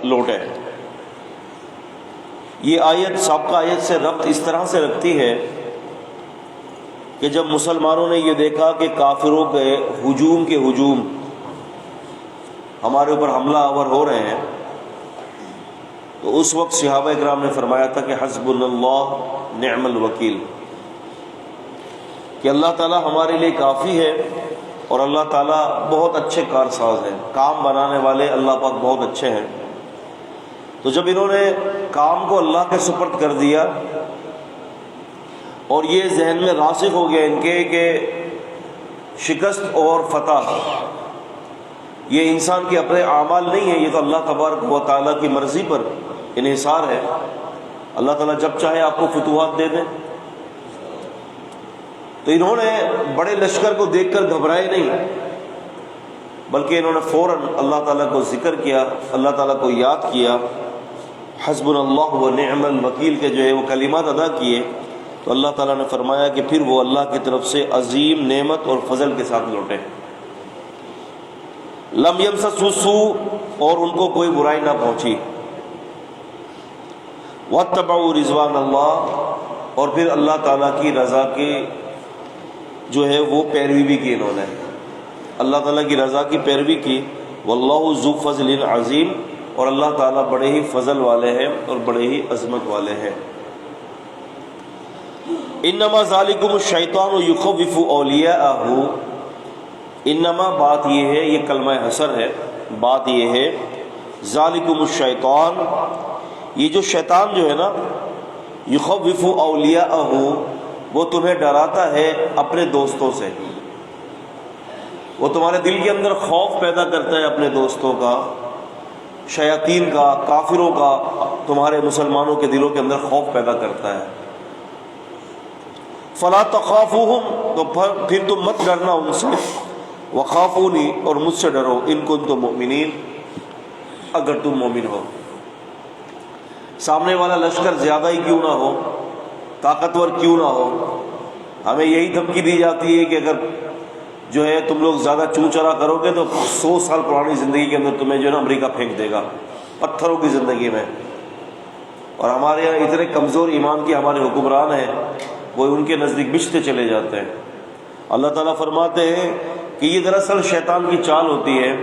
لوٹے۔ یہ آیت سابقہ آیت سے ربط اس طرح سے رکھتی ہے کہ جب مسلمانوں نے یہ دیکھا کہ کافروں کے ہجوم ہمارے اوپر حملہ آور ہو رہے ہیں، تو اس وقت صحابہ اکرام نے فرمایا تھا کہ حسبنا اللہ نعم الوکیل، کہ اللہ تعالیٰ ہمارے لیے کافی ہے اور اللہ تعالیٰ بہت اچھے کارساز ہیں، کام بنانے والے اللہ پاک بہت اچھے ہیں۔ تو جب انہوں نے کام کو اللہ کے سپرد کر دیا اور یہ ذہن میں راسخ ہو گیا ان کے کہ شکست اور فتح یہ انسان کے اپنے اعمال نہیں ہے، یہ تو اللہ تبارک و تعالیٰ کی مرضی پر انحصار ہے، اللہ تعالیٰ جب چاہے آپ کو فتوحات دے دیں۔ تو انہوں نے بڑے لشکر کو دیکھ کر گھبرائے نہیں، بلکہ انہوں نے فوراً اللہ تعالیٰ کو ذکر کیا، اللہ تعالیٰ کو یاد کیا، حسبنا اللہ و نعم الوکیل کے جو ہے وہ کلمات ادا کیے، تو اللہ تعالیٰ نے فرمایا کہ پھر وہ اللہ کی طرف سے عظیم نعمت اور فضل کے ساتھ لوٹے۔ لم یمسسہ سوء، اور ان کو کوئی برائی نہ پہنچی، واتبعوا رضوان اللہ، اور پھر اللہ تعالیٰ کی رضا کی جو ہے وہ پیروی بھی کی، انہوں نے اللہ تعالیٰ کی رضا کی پیروی کی۔ واللہ ذو فضل عظیم، اور اللہ تعالیٰ بڑے ہی فضل والے ہیں اور بڑے ہی عظمت والے ہیں۔ انما ذالکم الشیطان یخوف اولیاءہ، انما بات یہ ہے، یہ کلمہ حصر ہے، بات یہ ہے ذالکم الشیطان، یہ جو شیطان جو ہے نا، یخوف اولیاءہ، وہ تمہیں ڈراتا ہے اپنے دوستوں سے، وہ تمہارے دل کے اندر خوف پیدا کرتا ہے اپنے دوستوں کا، شیاطین کا، کافروں کا، تمہارے مسلمانوں کے دلوں کے اندر خوف پیدا کرتا ہے۔ فلا تخافوہم، تو پھر تم مت ڈرنا ان سے، وخافونی، اور مجھ سے ڈرو، ان کنتم مؤمنین، اگر تم مومن ہو۔ سامنے والا لشکر زیادہ ہی کیوں نہ ہو، طاقتور کیوں نہ ہو، ہمیں یہی دھمکی دی جاتی ہے کہ اگر جو ہے تم لوگ زیادہ چوں چرا کرو گے تو 100 سال پرانی زندگی کے اندر تمہیں جو ہے نا امریکہ پھینک دے گا، پتھروں کی زندگی میں۔ اور ہمارے یہاں اتنے کمزور ایمان کے ہمارے حکمران ہیں، وہ ان کے نزدیک بچتے چلے جاتے ہیں۔ اللہ تعالیٰ فرماتے ہیں کہ یہ دراصل شیطان کی چال ہوتی ہے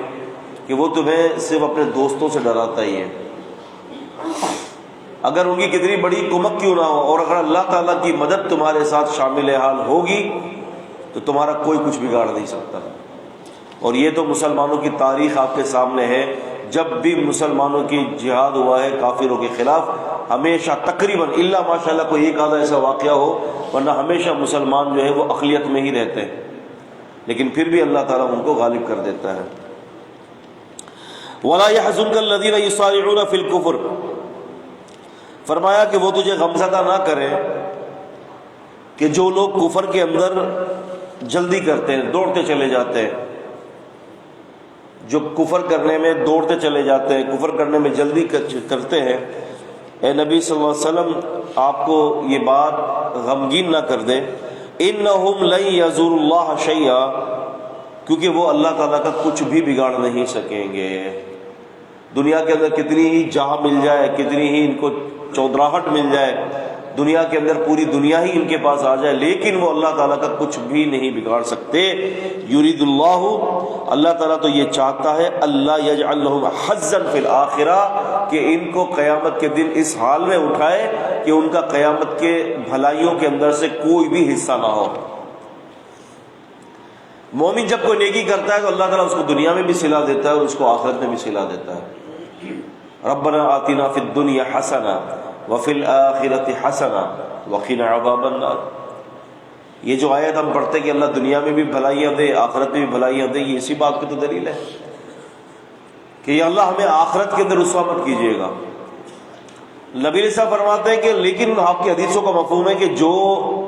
کہ وہ تمہیں صرف اپنے دوستوں سے ڈراتا ہی ہے، اگر ان کی کتنی بڑی کمک کیوں نہ ہو، اور اگر اللہ تعالیٰ کی مدد تمہارے ساتھ شامل حال ہوگی تو تمہارا کوئی کچھ بگاڑ نہیں سکتا۔ اور یہ تو مسلمانوں کی تاریخ آپ کے سامنے ہے، جب بھی مسلمانوں کی جہاد ہوا ہے کافروں کے خلاف، ہمیشہ تقریباً الا ماشاءاللہ کوئی ایک آدھا ایسا واقعہ ہو، ورنہ ہمیشہ مسلمان جو ہے وہ اقلیت میں ہی رہتے ہیں، لیکن پھر بھی اللہ تعالیٰ ان کو غالب کر دیتا ہے۔ وَلَا يَحْزُنْكَ الَّذِينَ يُسَارِعُونَ فِي الْكُفْرِ، فرمایا کہ وہ تجھے غمزدہ نہ کرے کہ جو لوگ کفر کے اندر جلدی کرتے ہیں، دوڑتے چلے جاتے ہیں، جو کفر کرنے میں دوڑتے چلے جاتے ہیں، کفر کرنے میں جلدی کرتے ہیں، اے نبی صلی اللہ علیہ وسلم آپ کو یہ بات غمگین نہ کر دے۔ انہم لن یضروا اللہ شیئا، کیونکہ وہ اللہ تعالیٰ کا کچھ بھی بگاڑ نہیں سکیں گے۔ دنیا کے اندر کتنی ہی جہاں مل جائے، کتنی ہی ان کو چودراہٹ مل جائے، دنیا کے اندر پوری دنیا ہی ان کے پاس آ جائے، لیکن وہ اللہ تعالیٰ کا کچھ بھی نہیں بگاڑ سکتے۔ یرید اللہ، اللہ تعالیٰ تو یہ چاہتا ہے، اللہ یجعل لہم حظا فی الآخرہ، کہ ان کو قیامت کے دن اس حال میں اٹھائے کہ ان کا قیامت کے بھلائیوں کے اندر سے کوئی بھی حصہ نہ ہو۔ مومن جب کوئی نیکی کرتا ہے تو اللہ تعالیٰ اس کو دنیا میں بھی صلہ دیتا ہے اور اس کو آخرت میں بھی صلہ دیتا ہے۔ ربنا آتنا فی الدنیا حسنہ وفی الآخرۃ حسنہ وقنا عذاب النار۔ یہ جو آیت ہم پڑھتے کہ اللہ دنیا میں بھی بھلائیاں دے، آخرت میں بھی بھلائیاں دے، یہ اسی بات کی تو دلیل ہے کہ یا اللہ ہمیں آخرت کے اندر رسوا مت کیجیے گا۔ نبی علیہ السلام فرماتے ہیں کہ لیکن آپ کی حدیثوں کا مفہوم ہے کہ جو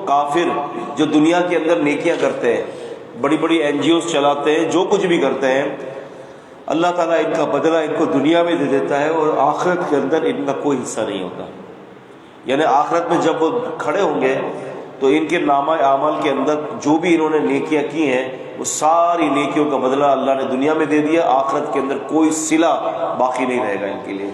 کافر جو دنیا کے اندر نیکیاں کرتے ہیں، بڑی بڑی NGOs چلاتے ہیں، جو کچھ بھی کرتے ہیں، اللہ تعالیٰ ان کا بدلہ ان کو دنیا میں دے دیتا ہے اور آخرت کے اندر ان کا کوئی حصہ نہیں ہوتا۔ یعنی آخرت میں جب وہ کھڑے ہوں گے تو ان کے نامہ اعمال کے اندر جو بھی انہوں نے نیکیاں کی ہیں وہ ساری نیکیوں کا بدلہ اللہ نے دنیا میں دے دیا، آخرت کے اندر کوئی صلہ باقی نہیں رہے گا ان کے لیے۔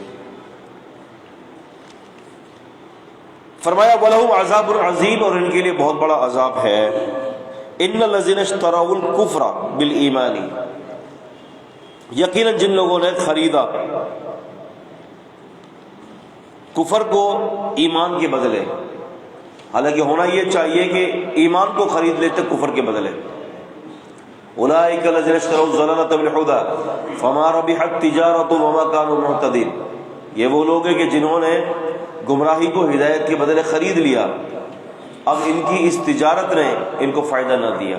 فرمایا وَلَهُمْ عَذَابٌ عَظِيمٌ، اور ان کے لیے بہت بڑا عذاب ہے۔ إِنَّ الَّذِينَ اشْتَرَوُا الْكُفْرَ بِالْإِيمَانِ، یقیناً جن لوگوں نے خریدا کفر کو ایمان کے بدلے، حالانکہ ہونا یہ چاہیے کہ ایمان کو خرید لیتے کفر کے بدلے۔ أُولَٰئِكَ الَّذِينَ اشْتَرَوُا الضَّلَالَةَ بِالْهُدَىٰ فَمَا رَبِحَتْ تِجَارَتُهُمْ وَمَا كَانُوا مُهْتَدِينَ، یہ وہ لوگ ہیں کہ جنہوں نے گمراہی کو ہدایت کے بدلے خرید لیا، اب ان کی اس تجارت نے ان کو فائدہ نہ دیا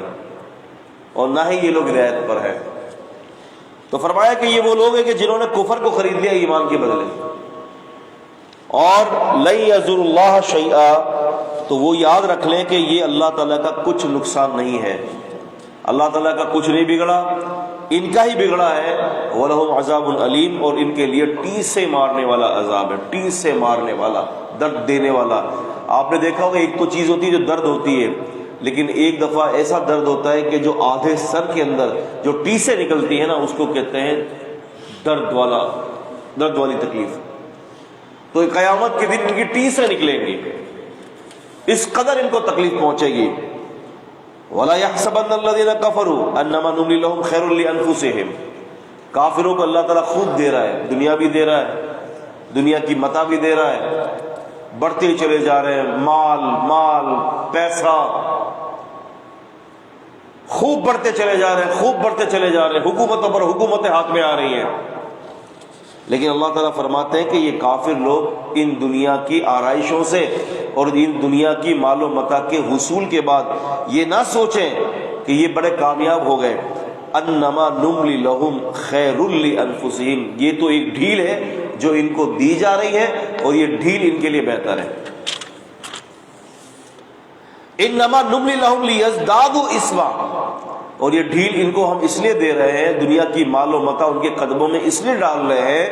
اور نہ ہی یہ لوگ ہدایت پر ہیں۔ تو فرمایا کہ یہ وہ لوگ ہیں کہ جنہوں نے کفر کو خرید لیا ایمان کے بدلے، اور لن یضر اللہ شیئا، تو وہ یاد رکھ لیں کہ یہ اللہ تعالیٰ کا کچھ نقصان نہیں ہے، اللہ تعالیٰ کا کچھ نہیں بگڑا، ان کا ہی بگڑا ہے۔ وَلَهُمْ عَذَابٌ عَلِيمٌ، اور ان کے لیے ٹیس سے مارنے والا عذاب ہے، ٹیس سے مارنے والا، درد دینے والا۔ آپ نے دیکھا ہوگا ایک تو چیز ہوتی ہے جو درد ہوتی ہے، لیکن ایک دفعہ ایسا درد ہوتا ہے کہ جو آدھے سر کے اندر جو ٹیسیں نکلتی ہیں نا، اس کو کہتے ہیں درد والی تکلیف۔ تو قیامت کے دن ان کی ٹیسیں نکلیں گی، اس قدر ان کو تکلیف پہنچے گی۔ وَلَا يَحْسَبَنَّ الَّذِينَ كَفَرُوا أَنَّمَا نُمْلِي لَهُمْ خَيْرٌ لِأَنفُسِهِمْ، کافروں کو اللہ تعالیٰ خود دے رہا ہے، دنیا بھی دے رہا ہے، دنیا کی متاع بھی دے رہا ہے، بڑھتے چلے جا رہے ہیں، مال پیسہ خوب بڑھتے چلے جا رہے ہیں، خوب بڑھتے چلے جا رہے ہیں، حکومتوں پر حکومتیں ہاتھ میں آ رہی ہیں، لیکن اللہ تعالیٰ فرماتے ہیں کہ یہ کافر لوگ ان دنیا کی آرائشوں سے اور ان دنیا کی مال و متاع کے حصول کے بعد یہ نہ سوچیں کہ یہ بڑے کامیاب ہو گئے۔ انما نملی لہم خیر لانفسہم، یہ تو ایک ڈھیل ہے جو ان کو دی جا رہی ہے اور یہ ڈھیل ان کے لیے بہتر ہے۔ انما نملی لہم لیزدادوا اثما، اور یہ ڈھیل ان کو ہم اس لیے دے رہے ہیں، دنیا کی مال و متاع ان کے قدموں میں اس لیے ڈال رہے ہیں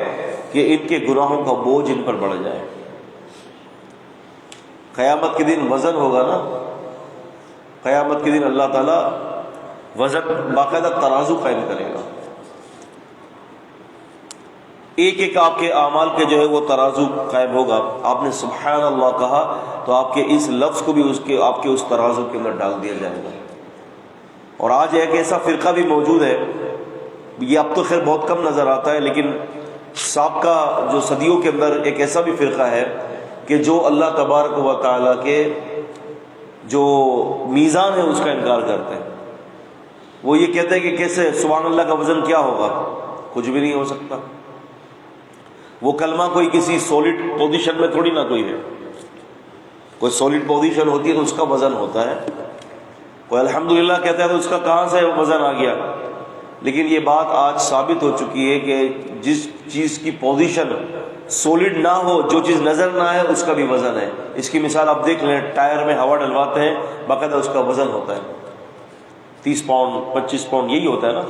کہ ان کے گناہوں کا بوجھ ان پر بڑھ جائے۔ قیامت کے دن وزن ہوگا نا، قیامت کے دن اللہ تعالیٰ وزن باقاعدہ ترازو قائم کرے گا، ایک ایک آپ کے اعمال کے جو ہے وہ ترازو قائم ہوگا۔ آپ نے سبحان اللہ کہا تو آپ کے اس لفظ کو بھی آپ کے اس ترازو کے اندر ڈال دیا جائے گا۔ اور آج ایک ایسا فرقہ بھی موجود ہے، یہ اب تو خیر بہت کم نظر آتا ہے، لیکن سابقہ جو صدیوں کے اندر ایک ایسا بھی فرقہ ہے کہ جو اللہ تبارک و تعالیٰ کے جو میزان ہے اس کا انکار کرتے ہیں۔ وہ یہ کہتے ہیں کہ کیسے سبحان اللہ کا وزن کیا ہوگا، کچھ بھی نہیں ہو سکتا۔ وہ کلمہ کوئی کسی سولڈ پوزیشن میں تھوڑی نہ کوئی ہے، کوئی سولڈ پوزیشن ہوتی ہے تو اس کا وزن ہوتا ہے، کوئی الحمدللہ کہتا ہے تو اس کا کہاں سے وزن آ گیا۔ لیکن یہ بات آج ثابت ہو چکی ہے کہ جس چیز کی پوزیشن سولڈ نہ ہو، جو چیز نظر نہ آئے، اس کا بھی وزن ہے۔ اس کی مثال آپ دیکھ لیں، ٹائر میں ہوا ڈلواتے ہیں، باقاعدہ اس کا وزن ہوتا ہے، 30 پاؤنڈ 25 پاؤنڈ یہی ہوتا ہے نا۔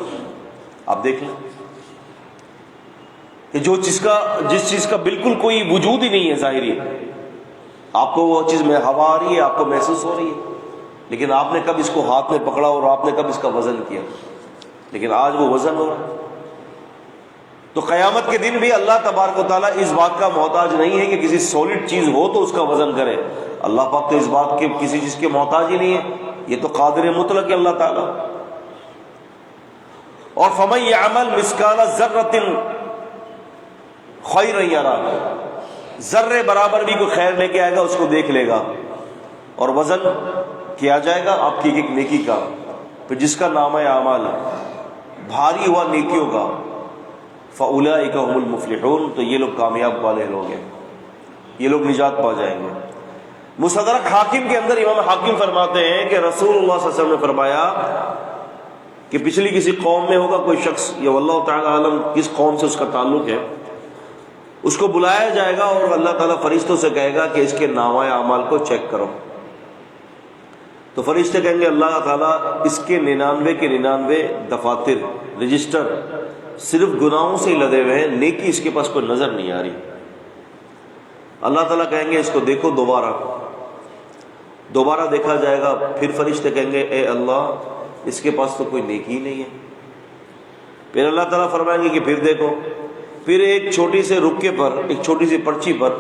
آپ دیکھ لیں کہ جس چیز کا بالکل کوئی وجود ہی نہیں ہے ظاہری، آپ کو وہ چیز میں ہوا آ رہی ہے، آپ کو محسوس ہو رہی ہے، لیکن آپ نے کب اس کو ہاتھ میں پکڑا اور آپ نے کب اس کا وزن کیا، لیکن آج وہ وزن ہو رہا ہے۔ تو قیامت کے دن بھی اللہ تبارک و تعالیٰ اس بات کا محتاج نہیں ہے کہ کسی سولڈ چیز ہو تو اس کا وزن کرے۔ اللہ پاک تو اس بات کے کسی چیز کے محتاج ہی نہیں ہے، یہ تو قادر مطلق ہے اللہ تعالیٰ۔ اور فَمَن يَعْمَلْ مِثْقَالَ ذَرَّةٍ خَيْرًا يَرَهُ، ذرے برابر بھی کوئی خیر لے کے آئے گا اس کو دیکھ لے گا، اور وزن کیا جائے گا آپ کی ایک نیکی کا۔ پھر جس کا نامہ اعمال بھاری ہوا نیکیوں کا، فَأُولَئِكَ هُمُ الْمُفْلِحُونَ، تو یہ لوگ کامیاب والے لوگ ہیں، یہ لوگ نجات پا جائیں گے۔ مستدرک حاکم کے اندر امام حاکم فرماتے ہیں کہ رسول اللہ صلی اللہ علیہ وسلم نے فرمایا کہ پچھلی کسی قوم میں ہوگا کوئی شخص، یا واللہ تعالی عالم کس قوم سے اس کا تعلق ہے، اس کو بلایا جائے گا اور اللہ تعالیٰ فرشتوں سے کہے گا کہ اس کے نامہ اعمال کو چیک کرو۔ تو فرشتے کہیں گے اللہ تعالیٰ اس کے 99 کے 99 دفاتر رجسٹر صرف گناہوں سے ہی لدے ہوئے ہیں، نیکی اس کے پاس کوئی نظر نہیں آ رہی۔ اللہ تعالیٰ کہیں گے اس کو دیکھو دوبارہ، دوبارہ دیکھا جائے گا، پھر فرشتے کہیں گے اے اللہ اس کے پاس تو کوئی نیکی ہی نہیں ہے۔ پھر اللہ تعالیٰ فرمائیں گے کہ پھر دیکھو، پھر ایک چھوٹی سے رکے پر، ایک چھوٹی سی پرچی پر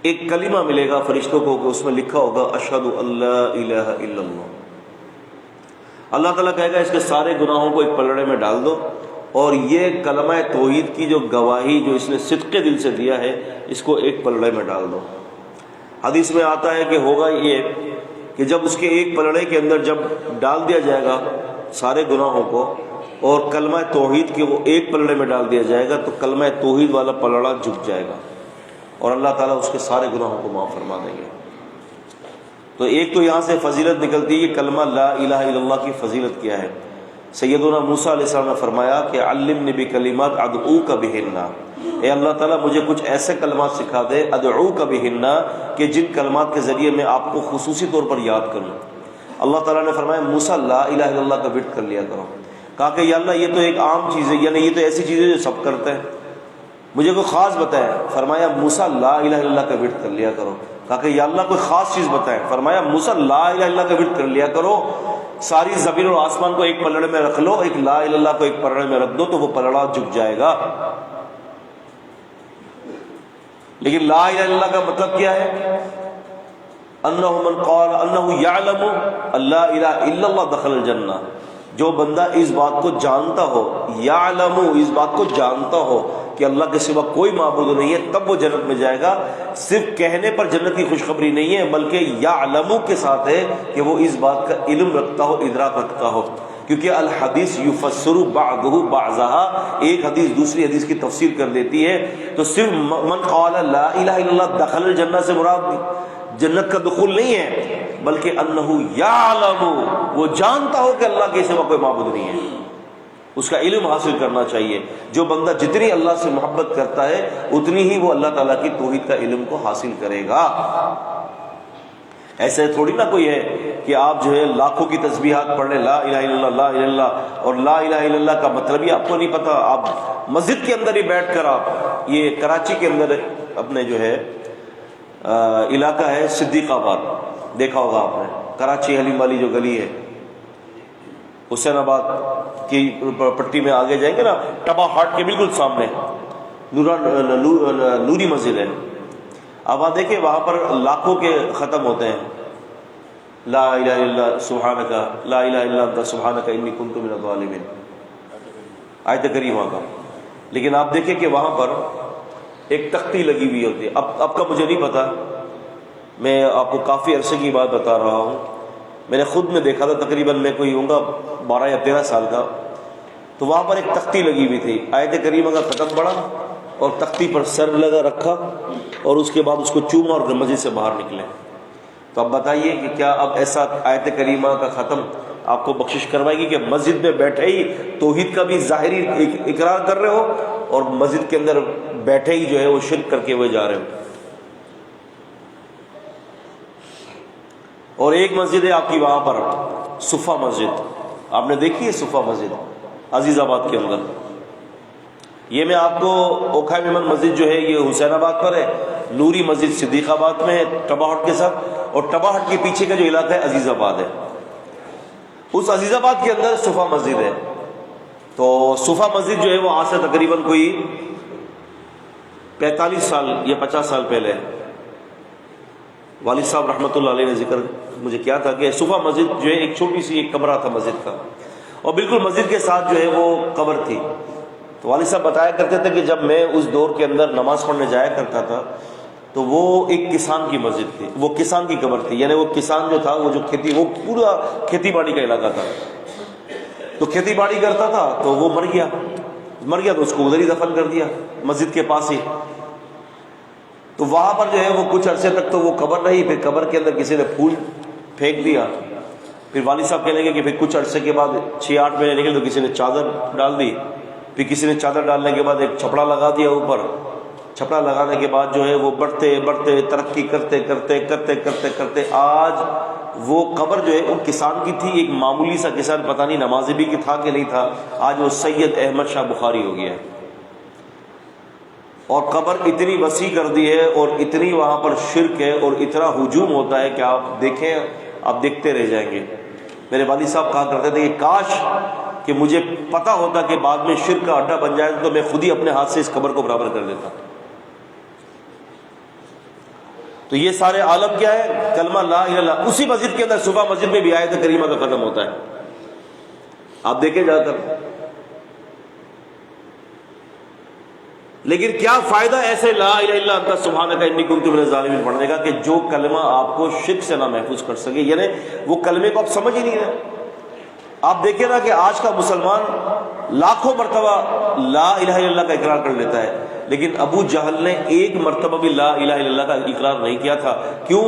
ایک کلمہ ملے گا فرشتوں کو کہ اس میں لکھا ہوگا اشہد ان لا الہ الا اللہ۔ اللہ تعالیٰ کہے گا اس کے سارے گناہوں کو ایک پلڑے میں ڈال دو، اور یہ کلمہ توحید کی جو گواہی جو اس نے صدق دل سے دیا ہے اس کو ایک پلڑے میں ڈال دو۔ حدیث میں آتا ہے کہ ہوگا یہ کہ جب اس کے ایک پلڑے کے اندر جب ڈال دیا جائے گا سارے گناہوں کو اور کلمہ توحید کے وہ ایک پلڑے میں ڈال دیا جائے گا تو کلمہ توحید والا پلڑا جھک جائے گا اور اللہ تعالیٰ اس کے سارے گناہوں کو معاف فرما دیں گے۔ تو ایک تو یہاں سے فضیلت نکلتی ہے کہ کلمہ لا الہ الا اللہ کی فضیلت کیا ہے۔ سیدنا موسیٰ علیہ السلام نے فرمایا کہ علمنی بکلمات ادعوک بہن، اے اللہ تعالیٰ مجھے کچھ ایسے کلمات سکھا دے ادعوک بہن کہ جن کلمات کے ذریعے میں آپ کو خصوصی طور پر یاد کروں۔ اللہ تعالیٰ نے فرمایا موسیٰ لا الہ الا اللہ کا ورد کر لیا کرو۔ کہا کہ یا اللہ یہ تو ایک عام چیز ہے، یعنی یہ تو ایسی چیز ہے جو سب کرتے ہیں، مجھے کوئی خاص بتائے۔ فرمایا موسیٰ لا الہ الا اللہ کا ورد کر لیا کرو۔ کہا کہ یا اللہ کوئی خاص چیز بتائے۔ فرمایا موسیٰ لا الہ الا اللہ کا ورد کر لیا کرو، ساری زمین اور آسمان کو ایک پلڑے میں رکھ لو، ایک لا الہ الا اللہ کو ایک پلڑے میں رکھ دو تو وہ پلڑا جھک جائے گا۔ لیکن لا الہ الا اللہ کا مطلب کیا ہے؟ انہ من قال انہ یعلم لا الہ الا اللہ دخل الجنہ، جو بندہ اس بات کو جانتا ہو، یعلم اس بات کو جانتا ہو کہ اللہ کے سوا کوئی معبود نہیں ہے، تب وہ جنت میں جائے گا۔ صرف کہنے پر جنت کی خوشخبری نہیں ہے بلکہ یعلم کے ساتھ ہے کہ وہ اس بات کا علم رکھتا ہو، ادراک رکھتا ہو، کیونکہ الحدیث یفسر بعضہ بعضہا، ایک حدیث دوسری حدیث کی تفسیر کر دیتی ہے۔ تو صرف من قال لا الہ الا اللہ دخل الجنہ سے مراد جنت کا دخول نہیں ہے بلکہ انہ یعلم، وہ جانتا ہو کہ اللہ کے سوا کوئی معبود نہیں ہے، اس کا علم حاصل کرنا چاہیے۔ جو بندہ جتنی اللہ سے محبت کرتا ہے اتنی ہی وہ اللہ تعالیٰ کی توحید کا علم کو حاصل کرے گا۔ ایسے تھوڑی نہ کوئی ہے کہ آپ جو ہے لاکھوں کی تسبیحات پڑھ لیں لا الہ الا اللہ لا الہ الا اللہ، اور لا الہ الا اللہ کا مطلب ہی آپ کو نہیں پتہ۔ آپ مسجد کے اندر ہی بیٹھ کر، آپ یہ کراچی کے اندر اپنے جو ہے علاقہ ہے صدیق آباد، دیکھا ہوگا آپ نے، کراچی حلیم والی جو گلی ہے، حسین آباد کی پٹی میں آگے جائیں گے نا، ٹبا ہاٹ کے بالکل سامنے نوری مسجد ہے۔ اب آپ دیکھیں وہاں پر لاکھوں کے ختم ہوتے ہیں، لا الہ الا اللہ سبحانک لا الہ الا انت سبحانک انی کنت من الظالمین، آیت کریمہ کا۔ لیکن آپ دیکھیں کہ وہاں پر ایک تختی لگی ہوئی ہوتی ہے، اب کا مجھے نہیں پتا، میں آپ کو کافی عرصے کی بات بتا رہا ہوں، میں نے خود میں دیکھا تھا، تقریباً میں کوئی ہوں گا 12 یا 13 سال کا، تو وہاں پر ایک تختی لگی ہوئی تھی، آیت کریمہ کا ختم پڑا اور تختی پر سر لگا رکھا اور اس کے بعد اس کو چوما اور مسجد سے باہر نکلے۔ تو اب بتائیے کہ کیا اب ایسا آیت کریمہ کا ختم آپ کو بخشش کروائے گی کہ مسجد میں بیٹھے ہی توحید کا بھی ظاہری اقرار کر رہے ہو اور مسجد کے اندر بیٹھے ہی جو ہے وہ شرک کر کے ہوئے جا رہے ہو؟ اور ایک مسجد ہے آپ کی وہاں پر صفا مسجد، آپ نے دیکھی ہے صفا مسجد عزیز آباد کے اندر؟ یہ میں آپ کو اوکھائی میمن مسجد جو ہے یہ حسین آباد پر ہے، نوری مسجد صدیق آباد میں ہے ٹبا ہٹ کے ساتھ، اور ٹبا ہٹ کے پیچھے کا جو علاقہ ہے عزیز آباد ہے، اس عزیز آباد کے اندر صفا مسجد ہے۔ تو صفا مسجد جو ہے وہ آج سے تقریباً کوئی 45 سال یا 50 سال پہلے والد صاحب رحمۃ اللہ علیہ نے ذکر مجھے کیا تھا کہ صفا مسجد جو ہے ایک چھوٹی سی ایک کمرہ تھا مسجد کا، اور بالکل مسجد کے ساتھ جو ہے وہ قبر تھی۔ تو والد صاحب بتایا کرتے تھے کہ جب میں اس دور کے اندر نماز پڑھنے جایا کرتا تھا تو وہ ایک کسان کی مسجد تھی، وہ کسان کی قبر تھی، یعنی وہ کسان جو تھا وہ جو کھیتی، وہ پورا کھیتی باڑی کا علاقہ تھا، تو کھیتی باڑی کرتا تھا تو وہ مر گیا تو اس کو ادھر ہی دفن کر دیا مسجد کے پاس ہی۔ تو وہاں پر جو ہے وہ کچھ عرصے تک تو وہ قبر رہی، پھر قبر کے اندر کسی نے پھول پھینک دیا، پھر والد صاحب کہنے لگے کہ پھر کچھ عرصے کے بعد 6-8 مہینے نکلے تو کسی نے چادر ڈال دی، پھر کسی نے چادر ڈالنے کے بعد ایک چھپڑا لگا دیا اوپر، چھپڑا لگانے کے بعد جو ہے وہ بڑھتے بڑھتے ترقی کرتے کرتے کرتے کرتے کرتے آج وہ قبر جو ہے وہ کسان کی تھی، ایک معمولی سا کسان، پتہ نہیں نمازی بھی تھا کہ نہیں تھا، آج وہ سید احمد شاہ بخاری ہو گیا ہے۔ اور قبر اتنی وسیع کر دی ہے اور اتنی وہاں پر شرک ہے اور اتنا ہجوم ہوتا ہے کہ آپ دیکھیں، آپ دیکھتے رہ جائیں گے۔ میرے والد صاحب کہا کرتے تھے کہ کاش کہ مجھے پتا ہوتا کہ بعد میں شرک کا اڈا بن جائے تو میں خود ہی اپنے ہاتھ سے اس قبر کو برابر کر دیتا۔ تو یہ سارے عالم کیا ہے؟ کلمہ لا الہ الا اللہ۔ اسی مسجد کے اندر صبح مسجد میں بھی آیت کریمہ کا ختم ہوتا ہے، آپ دیکھیں جا کر۔ لیکن کیا فائدہ ایسے لا الہ الا انت سبحانک انی کنت من الظالمین پڑھنے کا کہ جو کلمہ آپ کو شرک سے نہ محفوظ کر سکے، یعنی وہ کلمے کو آپ سمجھ ہی نہیں رہے۔ آپ دیکھیں نا کہ آج کا مسلمان لاکھوں مرتبہ لا الہ الا اللہ کا اقرار کر لیتا ہے، لیکن ابو جہل نے ایک مرتبہ بھی لا الہ الا اللہ کا اقرار نہیں کیا تھا۔ کیوں؟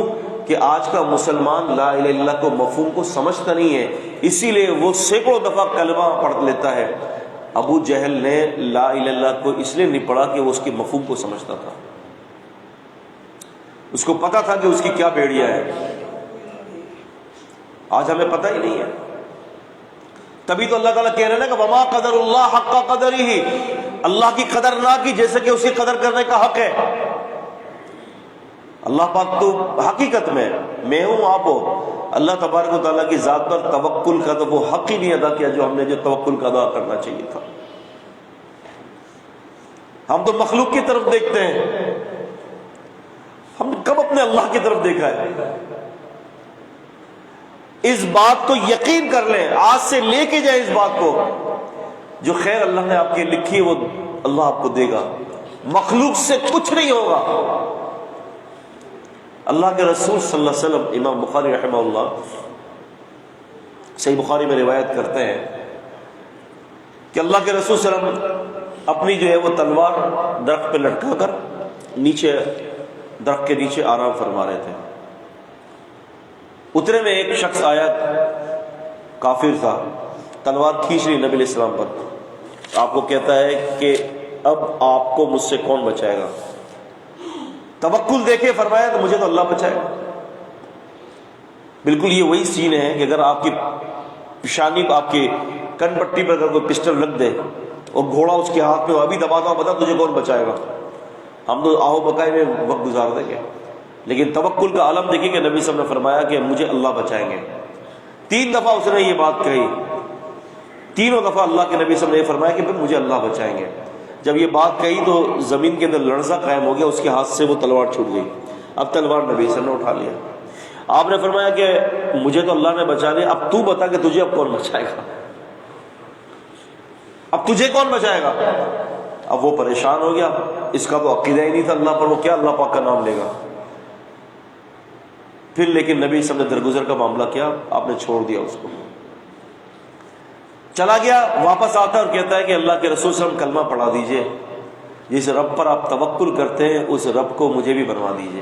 کہ آج کا مسلمان لا الہ الا اللہ کو مفہوم کو سمجھتا نہیں ہے، اسی لیے وہ سینکڑوں دفعہ کلمہ پڑھ لیتا ہے۔ ابو جہل نے لا الہ الا اللہ کو اس لیے نہیں پڑھا کہ وہ اس کے مفہوم کو سمجھتا تھا، اس کو پتا تھا کہ اس کی کیا بیڑیا ہے۔ آج ہمیں پتہ ہی نہیں ہے، تبھی تو اللہ تعالیٰ کہہ رہے ہیں کہ وما قدر اللہ حق قدرہ، اللہ کی قدر نہ کی جیسے کہ اس کی قدر کرنے کا حق ہے۔ اللہ پاک تو حقیقت میں ہوں، آپ ہو۔ اللہ تبارک و تعالیٰ کی ذات پر توکل کا تو وہ حق ہی نہیں ادا کیا جو ہم نے جو توکل کا ادا کرنا چاہیے تھا۔ ہم تو مخلوق کی طرف دیکھتے ہیں، ہم کب اپنے اللہ کی طرف دیکھا ہے؟ اس بات کو یقین کر لیں، آج سے لے کے جائیں اس بات کو، جو خیر اللہ نے آپ کی لکھی ہے وہ اللہ آپ کو دے گا، مخلوق سے کچھ نہیں ہوگا۔ اللہ کے رسول صلی اللہ علیہ وسلم، امام بخاری رحمہ اللہ صحیح بخاری میں روایت کرتے ہیں کہ اللہ کے رسول صلی اللہ علیہ وسلم اپنی جو ہے وہ تلوار درخت پہ لٹکا کر نیچے درخت کے نیچے آرام فرما رہے تھے۔ اترے میں ایک شخص آیا، کافر تھا، تلوار کھینچ لی نبی علیہ السلام پر، آپ کو کہتا ہے کہ اب آپ کو مجھ سے کون بچائے گا؟ توکل دیکھے فرمایا تو مجھے تو اللہ بچائے گا۔ بالکل یہ وہی سین ہے کہ اگر آپ کی پیشانی آپ کی کن پٹی پر اگر کوئی پسٹل رکھ دے اور گھوڑا اس کے ہاتھ میں ابھی دباتا ہوں، بتا تجھے کون بچائے گا؟ ہم تو آہو بکائے میں وقت گزار دیں گے۔ لیکن توکل کا عالم دیکھیں کہ نبی صلی اللہ علیہ وسلم نے فرمایا کہ مجھے اللہ بچائیں گے۔ 3 دفعہ اس نے یہ بات کہی، تینوں دفعہ اللہ کے نبی صلی اللہ علیہ وسلم نے یہ فرمایا کہ مجھے اللہ بچائیں گے۔ جب یہ بات کہی تو زمین کے اندر لرزہ قائم ہو گیا، اس کے ہاتھ سے وہ تلوار چھوٹ گئی۔ اب تلوار نبی صلی اللہ علیہ وسلم نے اٹھا لیا۔ آپ نے فرمایا کہ مجھے تو اللہ نے بچا لیا، اب تو بتا کہ تجھے اب کون بچائے گا؟ اب تجھے کون بچائے گا؟ اب وہ پریشان ہو گیا، اس کا تو عقیدہ ہی نہیں تھا اللہ پر، وہ کیا اللہ پاک کا نام لے گا؟ پھر لیکن نبی صلی اللہ علیہ وسلم نے درگزر کا معاملہ کیا، آپ نے چھوڑ دیا اس کو، چلا گیا۔ واپس آتا ہے اور کہتا ہے کہ اللہ کے رسول صلی اللہ علیہ وسلم کلمہ پڑھا دیجئے، جس رب پر آپ توکل کرتے ہیں اس رب کو مجھے بھی بنوا دیجئے۔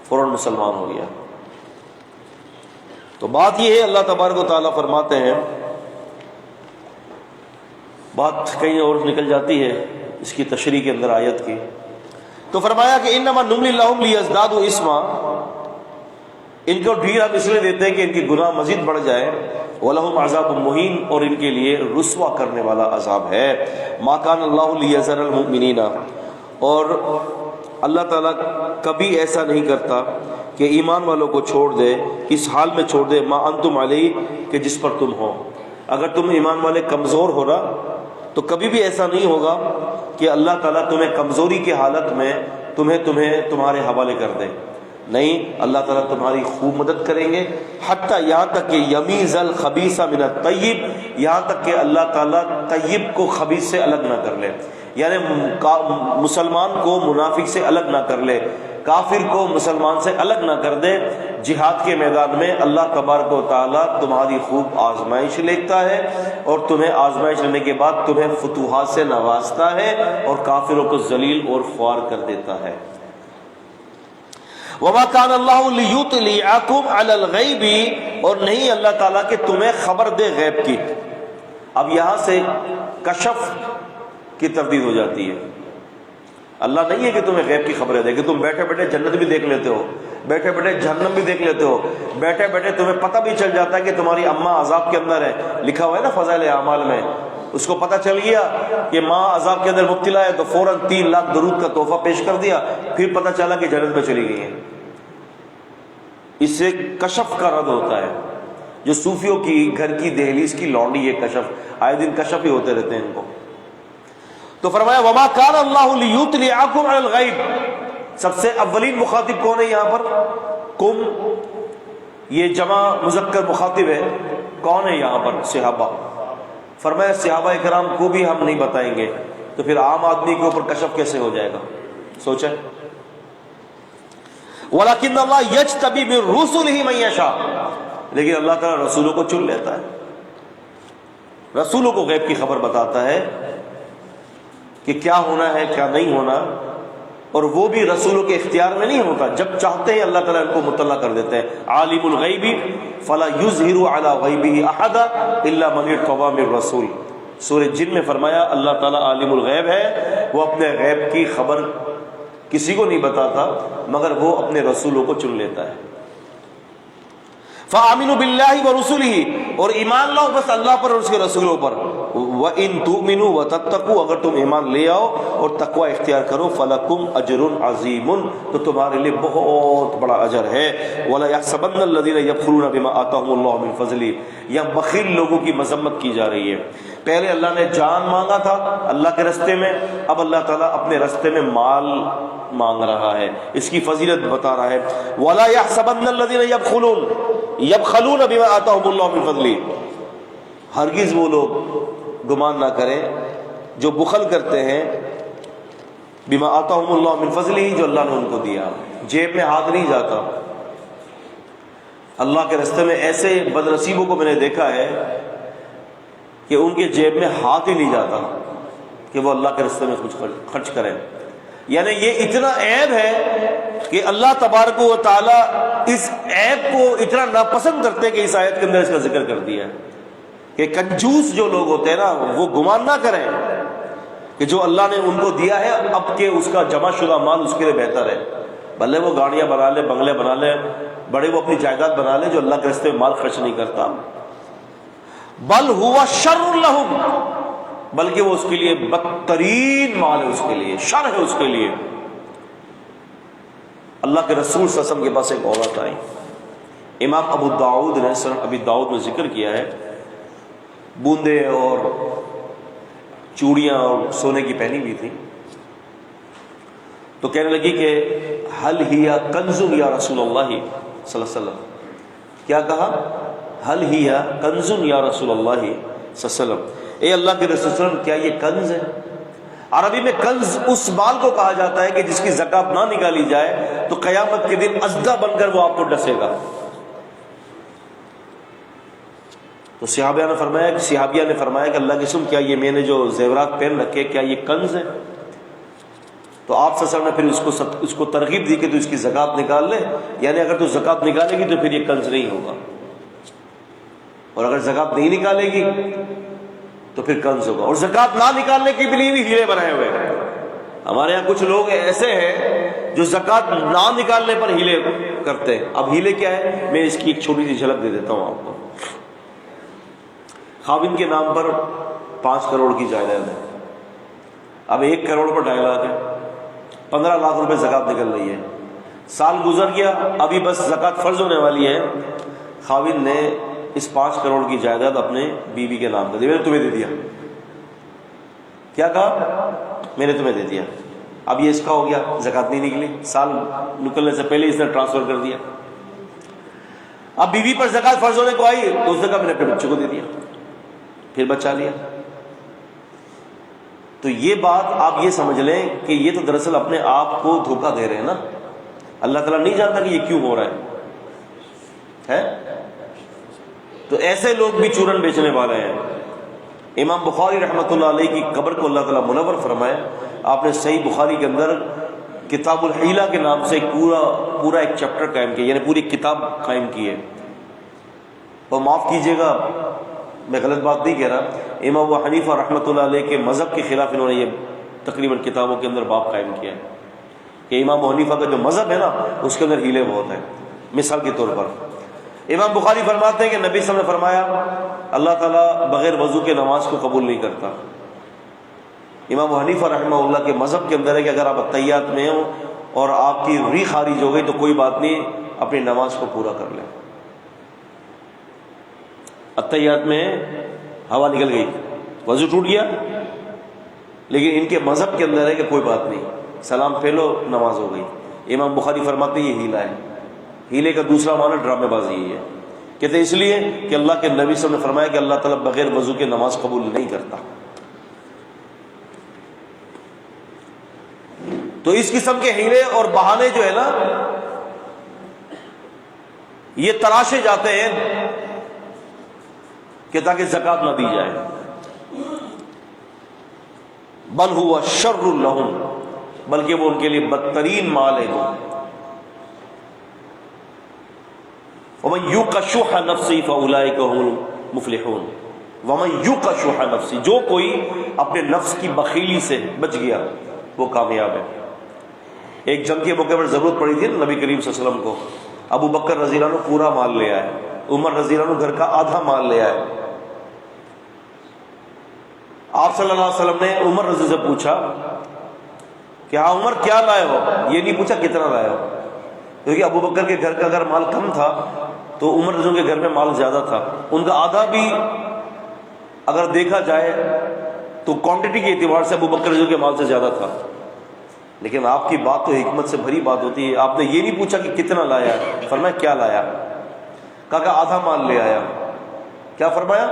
فوراً مسلمان ہو گیا۔ تو بات یہ ہے، اللہ تبارک و تعالیٰ فرماتے ہیں، بات کہیں اور نکل جاتی ہے اس کی تشریح کے اندر آیت کی، تو فرمایا کہ انما نملی لہم لیزدادوا اثما، ان کو ڈھیر ہم اس لیے دیتے ہیں کہ ان کی گناہ مزید بڑھ جائے، وَلَهُمْ عَذَابٌ مُّهِينٌ، اور ان کے لیے رسوا کرنے والا عذاب ہے۔ مَا كَانَ اللَّهُ لِيَذَرَ الْمُؤْمِنِينَ، اور اللہ تعالیٰ کبھی ایسا نہیں کرتا کہ ایمان والوں کو چھوڑ دے، اس حال میں چھوڑ دے، مَا أَنْتُمْ عَلَيْهِ، کہ جس پر تم ہو۔ اگر تم ایمان والے کمزور ہو رہا تو کبھی بھی ایسا نہیں ہوگا کہ اللہ تعالیٰ تمہیں کمزوری کی حالت میں تمہارے حوالے کر دے، نہیں، اللہ تعالیٰ تمہاری خوب مدد کریں گے، حتیٰ یہاں تک کہ یمیز الخبیث من الطیب، یہاں تک کہ اللہ تعالیٰ طیب کو خبیث سے الگ نہ کر لے، یعنی مسلمان کو منافق سے الگ نہ کر لے، کافر کو مسلمان سے الگ نہ کر دے۔ جہاد کے میدان میں اللہ تبارک و تعالیٰ تمہاری خوب آزمائش لیتا ہے، اور تمہیں آزمائش لینے کے بعد تمہیں فتوحات سے نوازتا ہے اور کافروں کو ذلیل اور خوار کر دیتا ہے۔ وَمَا كَانَ اللَّهُ لِيُطْلِعَكُمْ عَلَى الْغَيْبِ، اور نہیں اللہ تعالیٰ کہ تمہیں خبر دے غیب کی۔ اب یہاں سے کشف کی تردید ہو جاتی ہے۔ اللہ نہیں ہے کہ تمہیں غیب کی خبریں دے کہ تم بیٹھے بیٹھے جنت بھی دیکھ لیتے ہو، بیٹھے بیٹھے جہنم بھی دیکھ لیتے ہو، بیٹھے بیٹھے تمہیں پتہ بھی چل جاتا ہے کہ تمہاری اماں عذاب کے اندر ہے، لکھا ہوا ہے نا فضائل اعمال میں اس کو پتہ چل گیا کہ ماں عذاب کے اندر مبتلا ہے تو فوراً 3 لاکھ درود کا تحفہ پیش کر دیا، پھر پتہ چلا کہ جنت میں چلی گئی ہے۔ اس سے کشف کا رد ہوتا ہے۔ جو صوفیوں کی گھر کی دہلیز کی لونڈی ہے کشف، آئے دن کشف ہی ہوتے رہتے ہیں ان کو۔ تو فرمایا وما کان اللہ لیطلعکم علی الغیب، سب سے اولین مخاطب کون ہے یہاں پر؟ کم، یہ جمع مذکر مخاطب ہے، کون ہے یہاں پر؟ صحابہ۔ فرمایا صحابہ کرام کو بھی ہم نہیں بتائیں گے تو پھر عام آدمی کے اوپر کشف کیسے ہو جائے گا؟ سوچیں۔ ولیکن اللہ یجتبی من رسلہ من یشاء، لیکن اللہ تعالیٰ رسولوں کو چن لیتا ہے، رسولوں کو غیب کی خبر بتاتا ہے کہ کیا ہونا ہے کیا نہیں ہونا، اور وہ بھی رسولوں کے اختیار میں نہیں ہوتا، جب چاہتے ہیں اللہ تعالیٰ ان کو مطلع کر دیتے ہیں۔ عالم الغیب فلا یظہر علی غیبہ احدا الا من ارتضی من رسول، سورہ جن میں فرمایا اللہ تعالیٰ عالم الغیب ہے، وہ اپنے غیب کی خبر کسی کو نہیں بتاتا مگر وہ اپنے رسولوں کو چن لیتا ہے۔ فآمنوا باللہ ورسلہ، اور ایمان لاؤ بس اللہ پر اور اس کے رسولوں پر۔ وَإِن تُؤْمِنُوا وَتَتَّقُوا، اگر تم ایمان لے آؤ اور تقوی اختیار کرو، فَلَكُمْ أَجْرٌ عَظِيمٌ، تو تمہارے لیے بہت بڑا اجر ہے۔ وَلَا يَحْسَبَنَّ الَّذِينَ يَبْخِلُونَ بِمَا آتَاهُمُ اللَّهُ مِنْ فَضْلِهِ، یہاں بخیل لوگوں کی مذمت کی جا رہی ہے۔ پہلے اللہ نے جان مانگا تھا اللہ کے رستے میں، اب اللہ تعالیٰ اپنے رستے میں مال مانگ رہا ہے، اس کی فضیلت بتا رہا ہے۔ وَلَا يَحْسَبَنَّ الَّذِينَ يَبْخِلُونَ بِمَا آتَاهُمُ اللَّهُ مِنْ فَضْلِهِ، ہرگز وہ لوگ گمان نہ کریں جو بخل کرتے ہیں بما آتاہم اللہ من فضلہ، جو اللہ نے ان کو دیا، جیب میں ہاتھ نہیں جاتا۔ اللہ کے راستے میں ایسے بدنصیبوں کو میں نے دیکھا ہے کہ ان کے جیب میں ہاتھ ہی نہیں جاتا کہ وہ اللہ کے راستے میں کچھ خرچ کریں، یعنی یہ اتنا عیب ہے کہ اللہ تبارک و تعالی اس عیب کو اتنا ناپسند کرتے ہیں کہ اس آیت کے اندر اس کا ذکر کر دیا ہے کہ کنجوس جو لوگ ہوتے ہیں نا وہ گمان نہ کریں کہ جو اللہ نے ان کو دیا ہے اب کہ اس کا جمع شدہ مال اس کے لیے بہتر ہے، بھلے وہ گاڑیاں بنا لے، بنگلے بنا لے، بڑے وہ اپنی جائیداد بنا لے، جو اللہ کے راستے میں مال خرچ نہیں کرتا۔ بل ہوا شر لہم، بلکہ وہ اس کے لیے بدترین مال ہے، اس کے لیے شر ہے اس کے لیے۔ اللہ کے رسول صلی اللہ علیہ وسلم کے پاس ایک عورت آئی، امام ابو داؤد نے سنن ابی داؤد میں ذکر کیا ہے، بوندے اور چوڑیاں اور سونے کی پہنی ہوئی تھی، تو کہنے لگی کہ حل ہی کنز یا رسول اللہ صلی اللہ علیہ وسلم، کیا کہا؟ حل ہی کنز یا رسول اللہ صلی اللہ علیہ وسلم، اے اللہ کے رسول صلی اللہ علیہ وسلم کیا یہ کنز ہے؟ عربی میں کنز اس مال کو کہا جاتا ہے کہ جس کی زکات نہ نکالی جائے تو قیامت کے دن اژدھا بن کر وہ آپ کو ڈسے گا۔ تو صحابیہ نے فرمایا کہ اللہ کی قسم کیا یہ میں نے جو زیورات پہن رکھے کیا یہ کنز ہے؟ تو آپ صلی اللہ علیہ وسلم نے پھر اس کو ترغیب دی کہ تو اس کی زکات نکال لے، یعنی اگر تو زکات نکالے گی تو پھر یہ کنز نہیں ہوگا، اور اگر زکات نہیں نکالے گی تو پھر کنز ہوگا۔ اور زکات نہ نکالنے کے لیے بھی ہیلے بنائے ہوئے ہیں۔ ہمارے یہاں کچھ لوگ ایسے ہیں جو زکات نہ نکالنے پر ہیلے کرتے ہیں۔ اب ہیلے کیا ہے؟ میں اس کی ایک چھوٹی سی جھلک دے دیتا ہوں آپ کو۔ خاوند کے نام پر 5 کروڑ کی جائیداد ہے، اب 1 کروڑ پر 2.5 لاکھ ہے، 15 لاکھ روپے زکات نکل رہی ہے۔ سال گزر گیا، ابھی بس زکات فرض ہونے والی ہے، خاوند نے اس 5 کروڑ کی جائیداد اپنے بیوی کے نام کر دی، میں نے تمہیں دے دیا۔ کیا کہا؟ میں نے تمہیں دے دیا۔ اب یہ اس کا ہو گیا، زکات نہیں نکلی، سال نکلنے سے پہلے اس نے ٹرانسفر کر دیا۔ اب بیوی پر زکات فرض ہونے کو آئی تو اس نے کہا میں نے اپنے بچے کو دے دیا، پھر بچا لیا۔ تو یہ بات آپ یہ سمجھ لیں کہ یہ تو دراصل اپنے آپ کو دھوکہ دے رہے ہیں نا، اللہ تعالیٰ نہیں جانتا کہ یہ کیوں ہو رہا ہے؟ تو ایسے لوگ بھی چورن بیچنے والے ہیں۔ امام بخاری رحمۃ اللہ علیہ کی قبر کو اللہ تعالیٰ منور فرمائے، آپ نے صحیح بخاری کے اندر کتاب الحیلہ کے نام سے پورا ایک چیپٹر قائم کیا، یعنی پوری کتاب قائم کی ہے۔ اور معاف کیجیے گا میں غلط بات نہیں کہہ رہا، امام ابو حنیفہ رحمۃ اللہ علیہ کے مذہب کے خلاف انہوں نے یہ تقریباً کتابوں کے اندر باب قائم کیا ہے کہ امام ابو حنیفہ کا جو مذہب ہے نا اس کے اندر ہیلے بہت ہیں۔ مثال کے طور پر امام بخاری فرماتے ہیں کہ نبی صلی اللہ علیہ وسلم نے فرمایا اللہ تعالیٰ بغیر وضو کے نماز کو قبول نہیں کرتا۔ امام حنیفہ رحمہ اللہ کے مذہب کے اندر ہے کہ اگر آپ اتحیات میں ہوں اور آپ کی ری خارج ہو گئی تو کوئی بات نہیں، اپنی نماز کو پورا کر لیں۔ اتحیات میں ہوا نکل گئی، وضو ٹوٹ گیا، لیکن ان کے مذہب کے اندر ہے کہ کوئی بات نہیں، سلام پھیلو نماز ہو گئی۔ امام بخاری فرماتے ہیں یہ ہیلا ہے۔ ہیلے کا دوسرا معنی ڈرامے بازی ہی ہے، کہتے ہیں اس لیے کہ اللہ کے نبی صلی اللہ علیہ وسلم نے فرمایا کہ اللہ تعالیٰ بغیر وضو کے نماز قبول نہیں کرتا۔ تو اس قسم کے ہیلے اور بہانے جو ہے نا یہ تراشے جاتے ہیں کہ تاکہ زکوٰۃ نہ دی جائے، بل ہوا شر لہم، بلکہ وہ ان کے لیے بدترین مال ہے۔ وہ وَمَن يُوقَ شُحَّ نَفْسِهِ فَأُولَٰئِكَ هُمُ الْمُفْلِحُونَ۔ وَمَن يُوقَ شُحَّ نَفْسِهِ، جو کوئی اپنے نفس کی بخیلی سے بچ گیا وہ کامیاب ہے۔ ایک جنگ کے موقع پر ضرورت پڑی تھی نبی کریم صلی اللہ علیہ وسلم کو، ابو بکر رضی اللہ عنہ پورا مال لے آئے، عمر رضی اللہ عنہ گھر کا آدھا مال لے آئے۔ آپ صلی اللہ علیہ وسلم نے عمر رضی سے پوچھا کہ ہاں عمر کیا لائے ہو، یہ نہیں پوچھا کتنا لائے ہو، کیونکہ ابو بکر کے گھر کا اگر مال کم تھا تو عمر رضی کے گھر میں مال زیادہ تھا، ان کا آدھا بھی اگر دیکھا جائے تو کوانٹٹی کے اعتبار سے ابو بکر رضی کے مال سے زیادہ تھا، لیکن آپ کی بات تو حکمت سے بھری بات ہوتی ہے۔ آپ نے یہ نہیں پوچھا کہ کتنا لایا، فرمایا کیا لایا، کہا کہ آدھا مال لے آیا۔ کیا فرمایا؟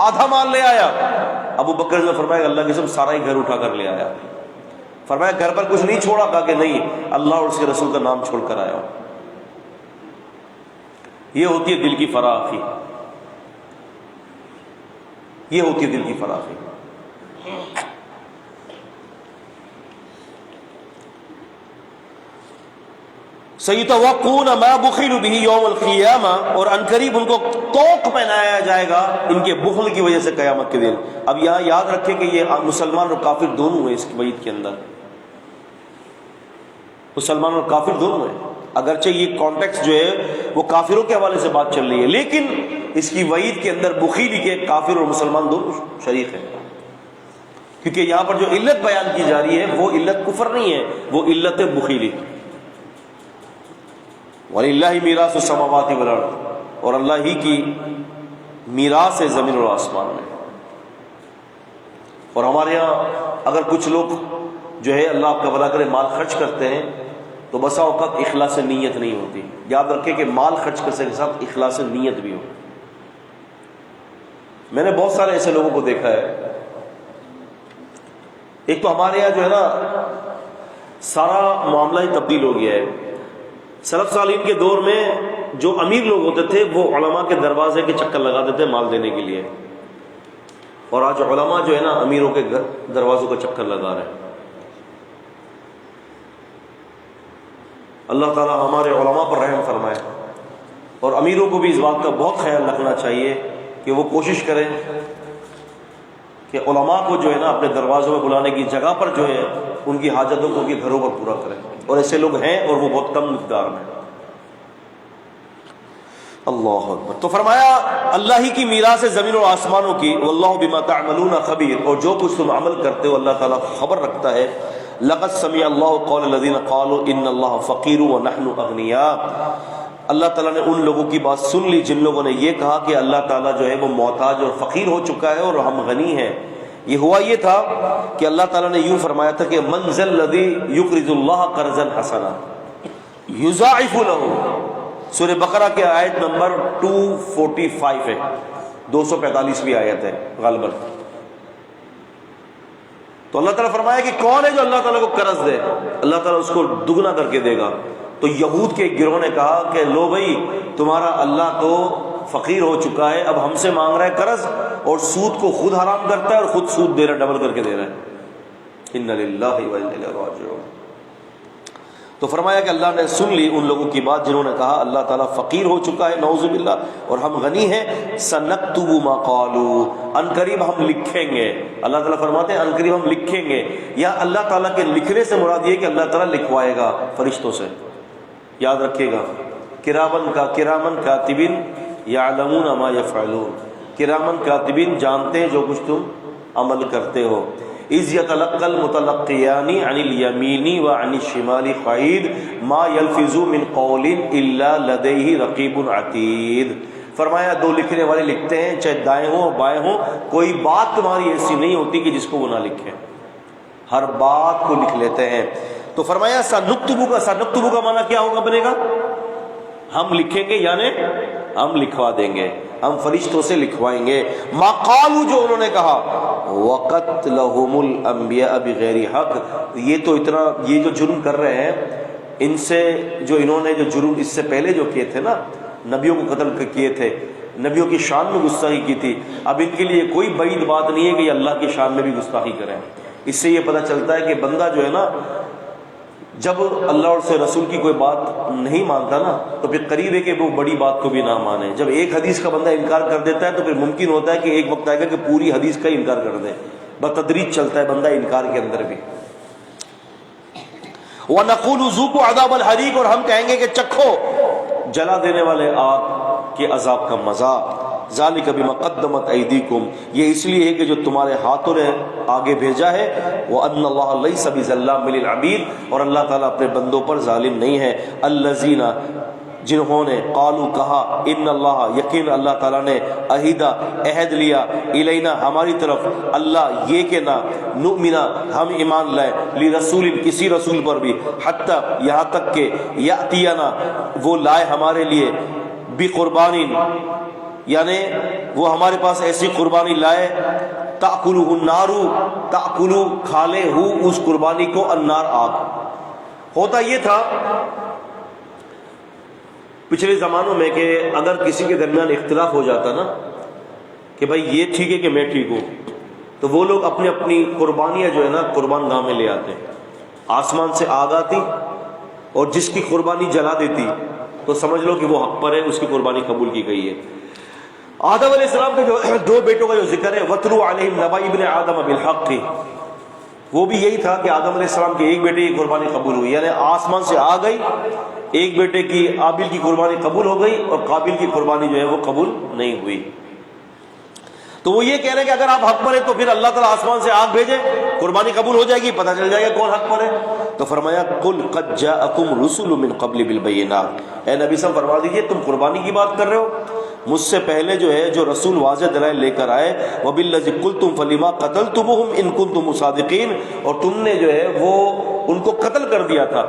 آدھا مال لے آیا۔ ابو بکر نے فرمایا اللہ کی قسم سارا ہی گھر اٹھا کر لے آیا۔ فرمایا گھر پر کچھ نہیں چھوڑا، کہا کہ نہیں، اللہ اور اس کے رسول کا نام چھوڑ کر آیا ہوں۔ یہ ہوتی ہے دل کی فراخی، یہ ہوتی ہے دل کی فراخی۔ سَيُطَوَّقُونَ مَا بُخِلُوا بِهِ يَوْمَ الْقِيَامَةِ، اور عنقریب ان کو طوق پہنایا جائے گا ان کے بخل کی وجہ سے قیامت کے دن۔ اب یہاں یاد رکھیں کہ یہ مسلمان اور کافر دونوں ہیں، اس کی وعید کے اندر مسلمان اور کافر دونوں ہیں، اگرچہ یہ کانٹیکس جو ہے وہ کافروں کے حوالے سے بات چل رہی ہے، لیکن اس کی وعید کے اندر بخیلی کے کافر اور مسلمان دونوں شریک ہیں، کیونکہ یہاں پر جو علت بیان کی جا رہی ہے وہ علت کفر نہیں ہے، وہ علت بخیلی۔ وَلِلَّهِ مِيرَاثُ السَّمَاوَاتِ وَالْأَرْضِ، اور اللہ ہی کی میراث ہے زمین اور آسمان میں۔ اور ہمارے ہاں اگر کچھ لوگ جو ہے اللہ آپ کا بھلا کرے مال خرچ کرتے ہیں تو بسا اوقات اخلاص نیت نہیں ہوتی۔ یاد رکھیں کہ مال خرچ کرنے کے ساتھ اخلاص نیت بھی ہو۔ میں نے بہت سارے ایسے لوگوں کو دیکھا ہے، ایک تو ہمارے یہاں جو ہے نا سارا معاملہ ہی تبدیل ہو گیا ہے۔ سلف صالحین کے دور میں جو امیر لوگ ہوتے تھے وہ علماء کے دروازے کے چکر لگاتے تھے مال دینے کے لیے، اور آج علماء جو ہے نا امیروں کے دروازوں کا چکر لگا رہے ہیں۔ اللہ تعالی ہمارے علماء پر رحم فرمائے، اور امیروں کو بھی اس بات کا بہت خیال رکھنا چاہیے کہ وہ کوشش کریں کہ علماء کو جو ہے نا اپنے دروازوں میں بلانے کی جگہ پر جو ہے ان کی حاجتوں کو ان کے گھروں پر پورا کریں، اور ایسے لوگ ہیں اور وہ بہت کم مقدار میں۔ اللہ اکبر۔ تو فرمایا اللہ ہی کی میراث ہے زمین اور آسمانوں کی، واللہ بما تعملون خبیر، اور جو کچھ تم عمل کرتے ہو اللہ تعالیٰ خبر رکھتا ہے۔ لقد سمع اللہ قول الذین قالوا ان اللہ فقیر ونحن اغنیاء، اللہ تعالیٰ نے ان لوگوں کی بات سن لی جن لوگوں نے یہ کہا کہ اللہ تعالیٰ جو ہے وہ محتاج اور فقیر ہو چکا ہے اور ہم غنی ہیں۔ یہ ہوا یہ تھا کہ اللہ تعالیٰ نے یوں فرمایا تھا کہ من ذا الذی یقرض اللہ قرضا حسنا یضاعف له، سورہ بقرہ کے آیت نمبر 245 ہے، 245ویں آیت ہے غالباً۔ تو اللہ تعالیٰ فرمایا کہ کون ہے جو اللہ تعالیٰ کو قرض دے، اللہ تعالیٰ اس کو دگنا کر کے دے گا۔ تو یہود کے گروہ نے کہا کہ لو بھائی تمہارا اللہ تو فقیر ہو چکا ہے، اب ہم سے مانگ رہا ہے قرض، اور سود کو خود حرام کرتا ہے اور خود سود دے رہا ہے، ڈبل کر کے دے رہا ہے۔ اِنَّ لِلَّهِ وَإِنَّا إِلَيْهِ راجعون۔ تو فرمایا کہ اللہ نے سن لی ان لوگوں کی بات جنہوں نے کہا اللہ تعالیٰ فقیر ہو چکا ہے نعوذ باللہ اور ہم غنی ہیں۔ سَنَكْتُبُ مَا قَالُوا، ان قریب ہم لکھیں گے، اللہ تعالیٰ فرماتے ہیں ان قریب ہم لکھیں گے، یا اللہ تعالیٰ کے لکھنے سے مراد یہ کہ اللہ تعالیٰ لکھوائے گا فرشتوں سے۔ یاد رکھیے گا کرامن کاتبین یعلمون ما یفعلون، کرامن کاتبین جانتے ہیں جو کچھ تم عمل کرتے ہو۔ اذ یتلقى المتلقیان عن الیمین وعن الشمال قعید ما یلفظ من قول الا لدیہ رقیب عتید۔ فرمایا دو لکھنے والے لکھتے ہیں، چاہے دائیں ہوں اور بائیں ہوں، کوئی بات تمہاری ایسی نہیں ہوتی کہ جس کو وہ نہ لکھیں، ہر بات کو لکھ لیتے ہیں۔ تو فرمایا سنکتبو کا معنی کیا ہوگا، بنے گا ہم لکھیں گے، یعنی ہم لکھوا دیں گے، ہم فرشتوں سے لکھوائیں گے۔ ما قالوا، جو انہوں نے کہا، وقتلهم الانبیاء بغیر حق، یہ تو اتنا، یہ جو جرم کر رہے ہیں، ان سے جو انہوں نے جو جرم اس سے پہلے جو کیے تھے نا، نبیوں کو قتل کیے تھے، نبیوں کی شان میں گستاخی کی تھی، اب ان کے لیے کوئی بعید بات نہیں ہے کہ یہ اللہ کی شان میں بھی گستاخی کریں۔ اس سے یہ پتہ چلتا ہے کہ بندہ جو ہے نا، جب اللہ اور سے رسول کی کوئی بات نہیں مانتا نا، تو پھر قریب ہے کہ وہ بڑی بات کو بھی نہ مانے۔ جب ایک حدیث کا بندہ انکار کر دیتا ہے تو پھر ممکن ہوتا ہے کہ ایک وقت آئے گا کہ پوری حدیث کا انکار کر دے، بتدریج چلتا ہے بندہ انکار کے اندر بھی۔ وَنَقُولُ ذُوقُوا عَذَابَ الْحَرِيقِ، اور ہم کہیں گے کہ چکھو جلا دینے والے آگ کے عذاب کا مزہ۔ ذَلِكَ بِمَا قَدَّمَتْ أَيْدِيكُمْ، یہ اس لیے ہے کہ جو تمہارے ہاتھوں نے آگے بھیجا ہے۔ وَأَنَّ اللَّهَ لَيْسَ بِظَلَّامٍ لِلْعَبِيدِ، اور اللہ تعالیٰ اپنے بندوں پر ظالم نہیں ہے۔ الَّذِينَ، جنہوں نے، قالوا کہا، ان اللہ، یقین اللہ تعالیٰ نے، عہد لیا، الینا، ہماری طرف، اللہ یہ کہ نہ، نؤمنا، ہم ایمان لائے، لرسول، کسی رسول پر بھی، حتی، یہاں تک کہ، یاتینا، وہ لائے ہمارے لیے، بقربان، یعنی وہ ہمارے پاس ایسی قربانی لائے، تأکلہ النار، تأکلہ کھالے ہو اس قربانی کو، النار آگ۔ ہوتا یہ تھا پچھلے زمانوں میں کہ اگر کسی کے درمیان اختلاف ہو جاتا نا کہ بھائی یہ ٹھیک ہے کہ میں ٹھیک ہوں، تو وہ لوگ اپنی اپنی قربانیاں جو ہے نا قربان گاہ میں لے آتے، آسمان سے آگ آتی اور جس کی قربانی جلا دیتی تو سمجھ لو کہ وہ حق پر ہے، اس کی قربانی قبول کی گئی ہے۔ آدم علیہ السلام کے جو دو بیٹوں کا جو ذکر ہے، وَاتْلُوا عَلَيْهِمْ نَبَأَ ابْنِ آدَمَ بِالْحَقِّ، وہ بھی یہی تھا کہ آدم علیہ السلام کے ایک بیٹے کی قربانی قبول ہوئی، یعنی آسمان سے آ گئی، ایک بیٹے کی، آبیل کی قربانی قبول ہو گئی اور قابیل کی قربانی جو ہے وہ قبول نہیں ہوئی۔ تو وہ یہ کہہ رہے ہیں کہ اگر آپ حق پر ہیں تو پھر اللہ تعالیٰ آسمان سے آگ بھیجے، قربانی قبول ہو جائے گی، پتہ چل جائے گا کون حق پر ہے۔ تو فرمایا قُلْ قَدْ جَاءَكُمْ رُسُلٌ مِّن قَبْلِ بِالْبَيِّنَاتِ، اے نبی صاحب فرما دیجئے تم قربانی کی بات کر رہے ہو، مجھ سے پہلے جو ہے جو رسول واضح دلائل لے کر آئے، وَبِالَّذِي قُلْتُمْ فَلِمَا قَتَلْتُمُوهُمْ إِن كُنتُمْ صَادِقِينَ، اور تم نے جو ہے وہ ان کو قتل کر دیا تھا،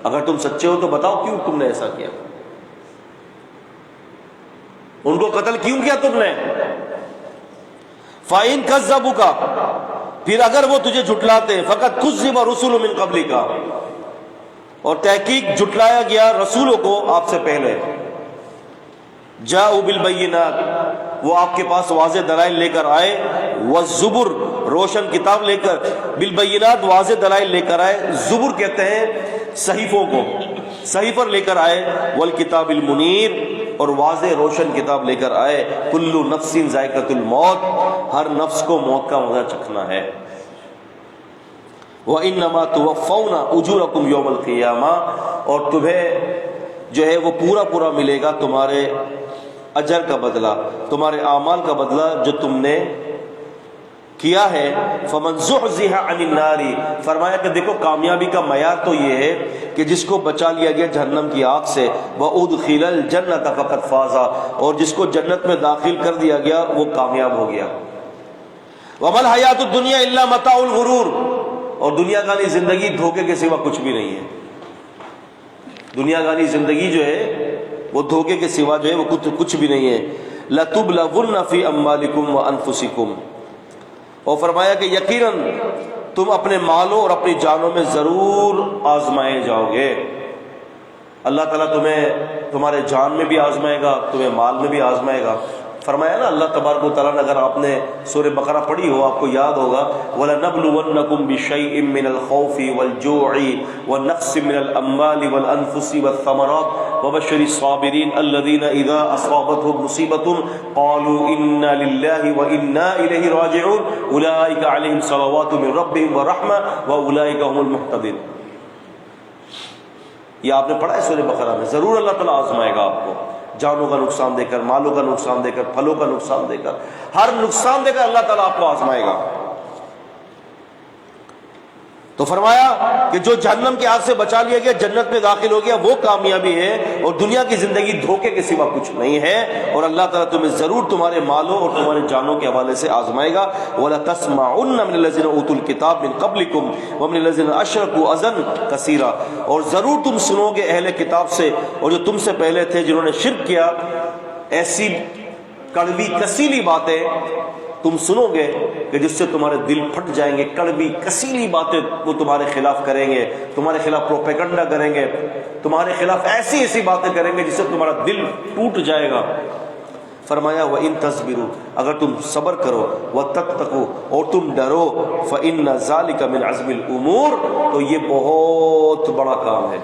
اگر تم سچے ہو تو بتاؤ کیوں تم نے ایسا کیا، ان کو قتل کیوں کیا تم نے؟ فَإِن كَذَّبُوكَ، پھر اگر وہ تجھے جھٹلاتے، فَقَدْ كُذِّبَ رُسُلٌ مِّن قَبْلِكَ، اور تحقیق جھٹلایا گیا رسولوں کو آپ سے پہلے، جاءوا بالبینات، وہ آپ کے پاس واضح دلائل لے کر آئے، والزبر، روشن کتاب لے کر، بالبینات، واضح دلائل لے کر آئے، زبر کہتے ہیں صحیفوں کو، صحیفر لے کر آئے، والکتاب المنیر، اور واضح روشن کتاب لے کر آئے، کل نفس ذائقۃ الموت، ہر نفس کو موت کا مزہ چکھنا ہے، وَإِنَّمَا تُوَفَّوْنَ أُجُورَكُمْ يَوْمَ الْقِيَامَةِ، اور تمہیں جو ہے وہ پورا پورا ملے گا تمہارے اجر کا بدلہ، تمہارے اعمال کا بدلہ جو تم نے کیا ہے۔ فَمَنْ زُحْزِحَ عَنِ النَّارِ، فرمایا کہ دیکھو کامیابی کا معیار تو یہ ہے کہ جس کو بچا لیا گیا جہنم کی آگ سے، وَأُدْخِلَ الْجَنَّةَ فَقَدْ فَازَ، اور جس کو جنت میں داخل کر دیا گیا وہ کامیاب ہو گیا۔ وَمَا الْحَيَاةُ الدُّنْيَا إِلَّا مَتَاعُ الْغُرُورِ، اور دنیا گانی زندگی دھوکے کے سوا کچھ بھی نہیں ہے، دنیا گانی زندگی جو ہے وہ دھوکے کے سوا جو ہے وہ کچھ بھی نہیں ہے۔ لَتُبْلَوُنَّ فِي أَمْوَالِكُمْ وَأَنفُسِكُمْ، اور فرمایا کہ یقیناً تم اپنے مالوں اور اپنی جانوں میں ضرور آزمائے جاؤ گے، اللہ تعالیٰ تمہیں تمہارے جان میں بھی آزمائے گا، تمہیں مال میں بھی آزمائے گا۔ فرمایا نا اللہ تبارک و تعالیٰ نے، اگر آپ نے سورہ بقرہ پڑھی ہو آپ کو یاد ہوگا، وَلَنَبْلُوَنَّكُمْ بِشَيْءٍ مِّنَ الْخَوْفِ وَالْجُوعِ وَالنَّقْصِ مِّنَ الْأَمْوَالِ وَالْأَنفُسِ وَالثَّمَرَاتِ وَبَشِّرِ الصَّابِرِينَ الَّذِينَ إِذَا أَصَابَتْهُمْ مُصِيبَةٌ قَالُوا إِنَّا لِلَّهِ وَإِنَّا إِلَيْهِ رَاجِعُونَ أُولَٰئِكَ عَلَيْهِمْ صَلَوَاتٌ مِّن رَّبِّهِمْ وَرَحْمَةٌ وَأُولَٰئِكَ هُمُ الْمُهْتَدُونَ۔ یہ آپ نے پڑھا ہے سورہ بقرہ میں. ضرور اللہ تعالیٰ آزمائے گا آپ کو، جانوں کا نقصان دے کر، مالوں کا نقصان دے کر، پھلوں کا نقصان دے کر، ہر نقصان دے کر اللہ تعالیٰ آپ کو آزمائے گا. تو فرمایا کہ جو جہنم کی آگ سے بچا لیا گیا، جنت میں داخل ہو گیا، وہ کامیابی ہے، اور دنیا کی زندگی دھوکے کے سوا کچھ نہیں ہے. اور اللہ تعالیٰ تمہیں ضرور تمہارے مالوں اور تمہارے جانوں کے حوالے سے آزمائے گا. وَلَتَسْمَعُنَّ مِنَ الَّذِينَ أُوتُوا الْكِتَابَ مِنْ قَبْلِكُمْ وَمِنَ الَّذِينَ أَشْرَكُوا أَذًى كَثِيرًا، اور ضرور تم سنو گے اہل کتاب سے اور جو تم سے پہلے تھے جنہوں نے شرک کیا، ایسی کڑوی کسیلی باتیں تم سنو گے کہ جس سے تمہارے دل پھٹ جائیں گے. کڑوی کسیلی باتیں وہ تمہارے خلاف کریں گے، تمہارے خلاف پروپیگنڈا کریں گے، تمہارے خلاف ایسی ایسی باتیں کریں گے جس سے تمہارا دل ٹوٹ جائے گا. فرمایا وَإِن تَصْبِرُوا، اگر تم صبر کرو، وَتَتَّقُوا، اور تم ڈرو، فَإِنَّ ذَلِكَ مِنْ عَزْمِ الْأُمُورِ، تو یہ بہت بڑا کام ہے.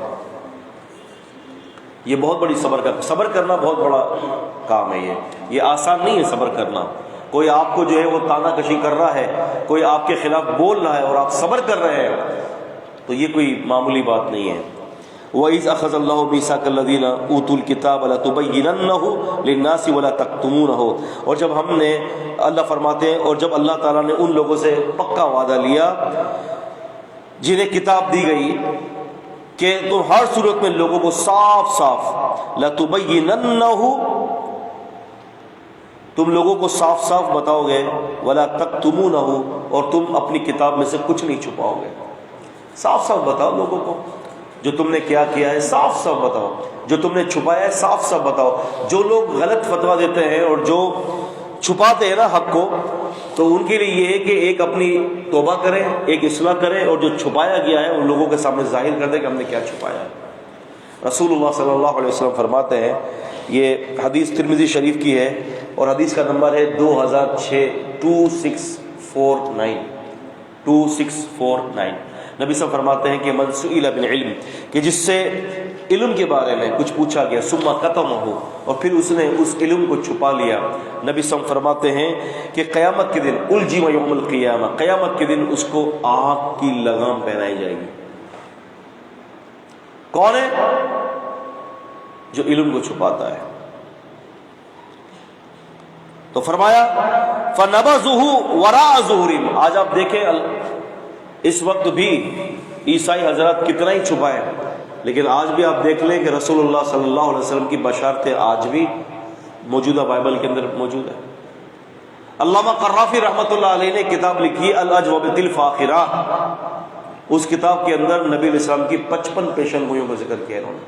یہ بہت بڑی صبر کرنا بہت بڑا کام ہے. یہ آسان نہیں ہے صبر کرنا. کوئی آپ کو جو ہے وہ تانا کشی کر رہا ہے، کوئی آپ کے خلاف بول رہا ہے اور آپ صبر کر رہے ہیں، تو یہ کوئی معمولی بات نہیں ہے. وَإِذْ أَخَذَ اللَّهُ مِيثَاقَ الَّذِينَ أُوتُوا الْكِتَابَ لَتُبَيِّنَنَّهُ لِلنَّاسِ وَلَا تَكْتُمُونَهُ، اور جب ہم نے، اللہ فرماتے ہیں، اور جب اللہ تعالیٰ نے ان لوگوں سے پکا وعدہ لیا جنہیں کتاب دی گئی کہ تم ہر صورت میں لوگوں کو صاف صاف لَتُبَيِّنَنَّهُ، تم لوگوں کو صاف صاف بتاؤ گے، وَلَا تَكْتُمُونَهُ، اور تم اپنی کتاب میں سے کچھ نہیں چھپاؤ گے. صاف صاف بتاؤ لوگوں کو جو تم نے کیا کیا ہے، صاف صاف بتاؤ. جو تم نے چھپایا ہے صاف صاف بتاؤ. جو لوگ غلط فتویٰ دیتے ہیں اور جو چھپاتے ہیں نا حق کو، تو ان کے لیے یہ ہے کہ ایک اپنی توبہ کریں، ایک اصلاح کریں، اور جو چھپایا گیا ہے ان لوگوں کے سامنے ظاہر کر دیں کہ ہم نے کیا چھپایا ہے. رسول اللہ صلی اللہ علیہ وسلم فرماتے ہیں، یہ حدیث ترمذی شریف کی ہے اور حدیث کا نمبر ہے 2649. نبی صاحب فرماتے ہیں کہ من سئل بالعلم، کہ جس سے علم کے بارے میں کچھ پوچھا گیا، ثم کتمہ، اور پھر اس نے اس علم کو چھپا لیا، نبی صاحب فرماتے ہیں کہ قیامت کے دن الجم یوم القیامہ، قیامت کے دن اس کو آگ کی لگام پہنائی جائے گی. کون ہے؟ جو علم کو چھپاتا ہے. تو فرمایا فَنَبَذُوهُ وَرَاءَ ظُهُورِهِمْ. آج آپ دیکھیں اس وقت بھی عیسائی حضرات کتنا ہی چھپائے، لیکن آج بھی آپ دیکھ لیں کہ رسول اللہ صلی اللہ علیہ وسلم کی بشارتیں آج بھی موجودہ بائبل کے اندر موجود ہے. علامہ قرافی رحمۃ اللہ علیہ نے کتاب لکھی الأجوبة الفاخرة. اس کتاب کے اندر نبی علیہ السلام کی 55 پیشن گوئیوں کا ذکر کیا انہوں نے.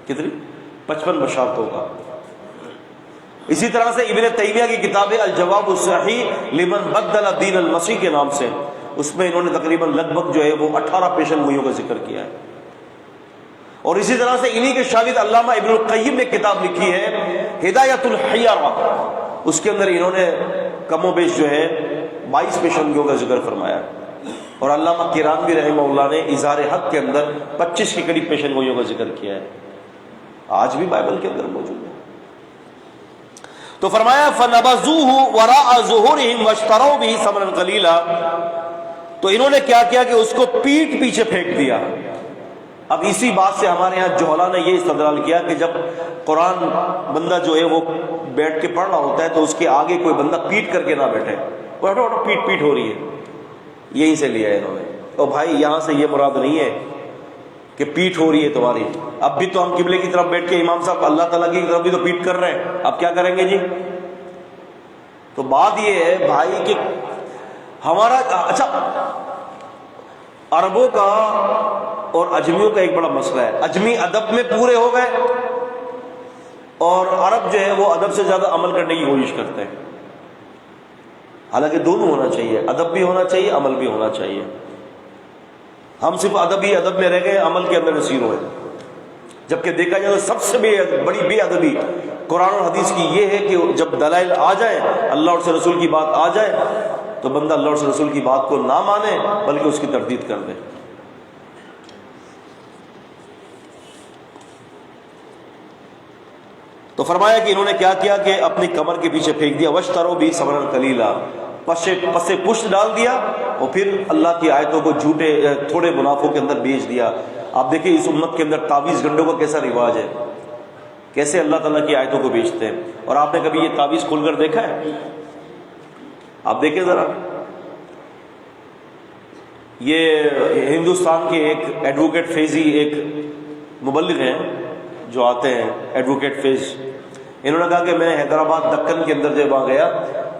کتنی؟ 55 بشارتوں کا. اسی طرح سے ابن تیمیہ کی کتاب ہے الجواب الصحیح لمن بدل دین المسیح کے نام سے، اس میں انہوں نے تقریباً لگ بھگ جو ہے وہ 18 پیشن گوئیوں کا ذکر کیا ہے. اور اسی طرح سے انہی کے شاگرد علامہ ابن القیم نے کتاب لکھی ہے ہدایت الحیرہ، اس کے اندر انہوں نے کم و بیش جو ہے 22 پیشن گوئیوں کا ذکر فرمایا. اور علامہ کرانوی رحمہ اللہ نے اظہار حق کے اندر 25 کے قریب پیشن گوئیوں کا ذکر کیا ہے. آج بھی بائبل کے اندر موجود ہے. تو فرمایا فَنَبَذُوهُ وَرَاءَ ظُهُورِهِمْ وَاشْتَرَوْا بِهِ ثَمَنًا قَلِيلًا. تو انہوں نے کیا کیا کہ اس کو پیٹ پیچھے پھینک دیا. اب اسی بات سے ہمارے ہاں جوہلا نے یہ استدلال کیا کہ جب قرآن بندہ جو ہے وہ بیٹھ کے پڑھ رہا ہوتا ہے تو اس کے آگے کوئی بندہ پیٹ کر کے نہ بیٹھے، پیٹ پیٹ ہو رہی ہے. یہیں سے لیا ہے انہوں نے. اور بھائی یہاں سے یہ مراد نہیں ہے کہ پیٹ ہو رہی ہے تمہاری. اب بھی تو ہم قبلے کی طرف بیٹھ کے امام صاحب اللہ تعالیٰ کی طرف بھی تو پیٹ کر رہے ہیں، اب کیا کریں گے جی؟ تو بات یہ ہے بھائی کہ ہمارا، اچھا عربوں کا اور اجمیوں کا ایک بڑا مسئلہ ہے. اجمی ادب میں پورے ہو گئے اور عرب جو ہے وہ ادب سے زیادہ عمل کرنے کی کوشش کرتے ہیں. حالانکہ دونوں ہونا چاہیے، ادب بھی ہونا چاہیے، عمل بھی ہونا چاہیے. ہم صرف ادب ہی ادب میں رہ گئے، عمل کے اندر نصیر ہوئے. جبکہ دیکھا جائے تو سب سے بڑی بے ادبی قرآن اور حدیث کی یہ ہے کہ جب دلائل آ جائیں، اللہ اور اس رسول کی بات آ جائے، تو بندہ اللہ اور اس رسول کی بات کو نہ مانے بلکہ اس کی تردید کر دے. تو فرمایا کہ انہوں نے کیا کیا کہ اپنی کمر کے پیچھے پھینک دیا. واشتروا بہ ثمنا قلیلا، پسے پشت ڈال دیا اور پھر اللہ کی آیتوں کو جھوٹے تھوڑے منافعوں کے اندر بیچ دیا. آپ دیکھیں اس امت کے اندر تعویذ گنڈوں کا کیسا رواج ہے، کیسے اللہ تعالیٰ کی آیتوں کو بیچتے ہیں. اور آپ نے کبھی یہ تعویذ کھول کر دیکھا ہے؟ آپ دیکھیں ذرا. یہ ہندوستان کے ایک ایڈوکیٹ فیضی ایک مبلغ ہیں جو آتے ہیں، ایڈوکیٹ فیض. انہوں نے کہا کہ میں حیدرآباد دکن کے اندر جب وہاں گیا،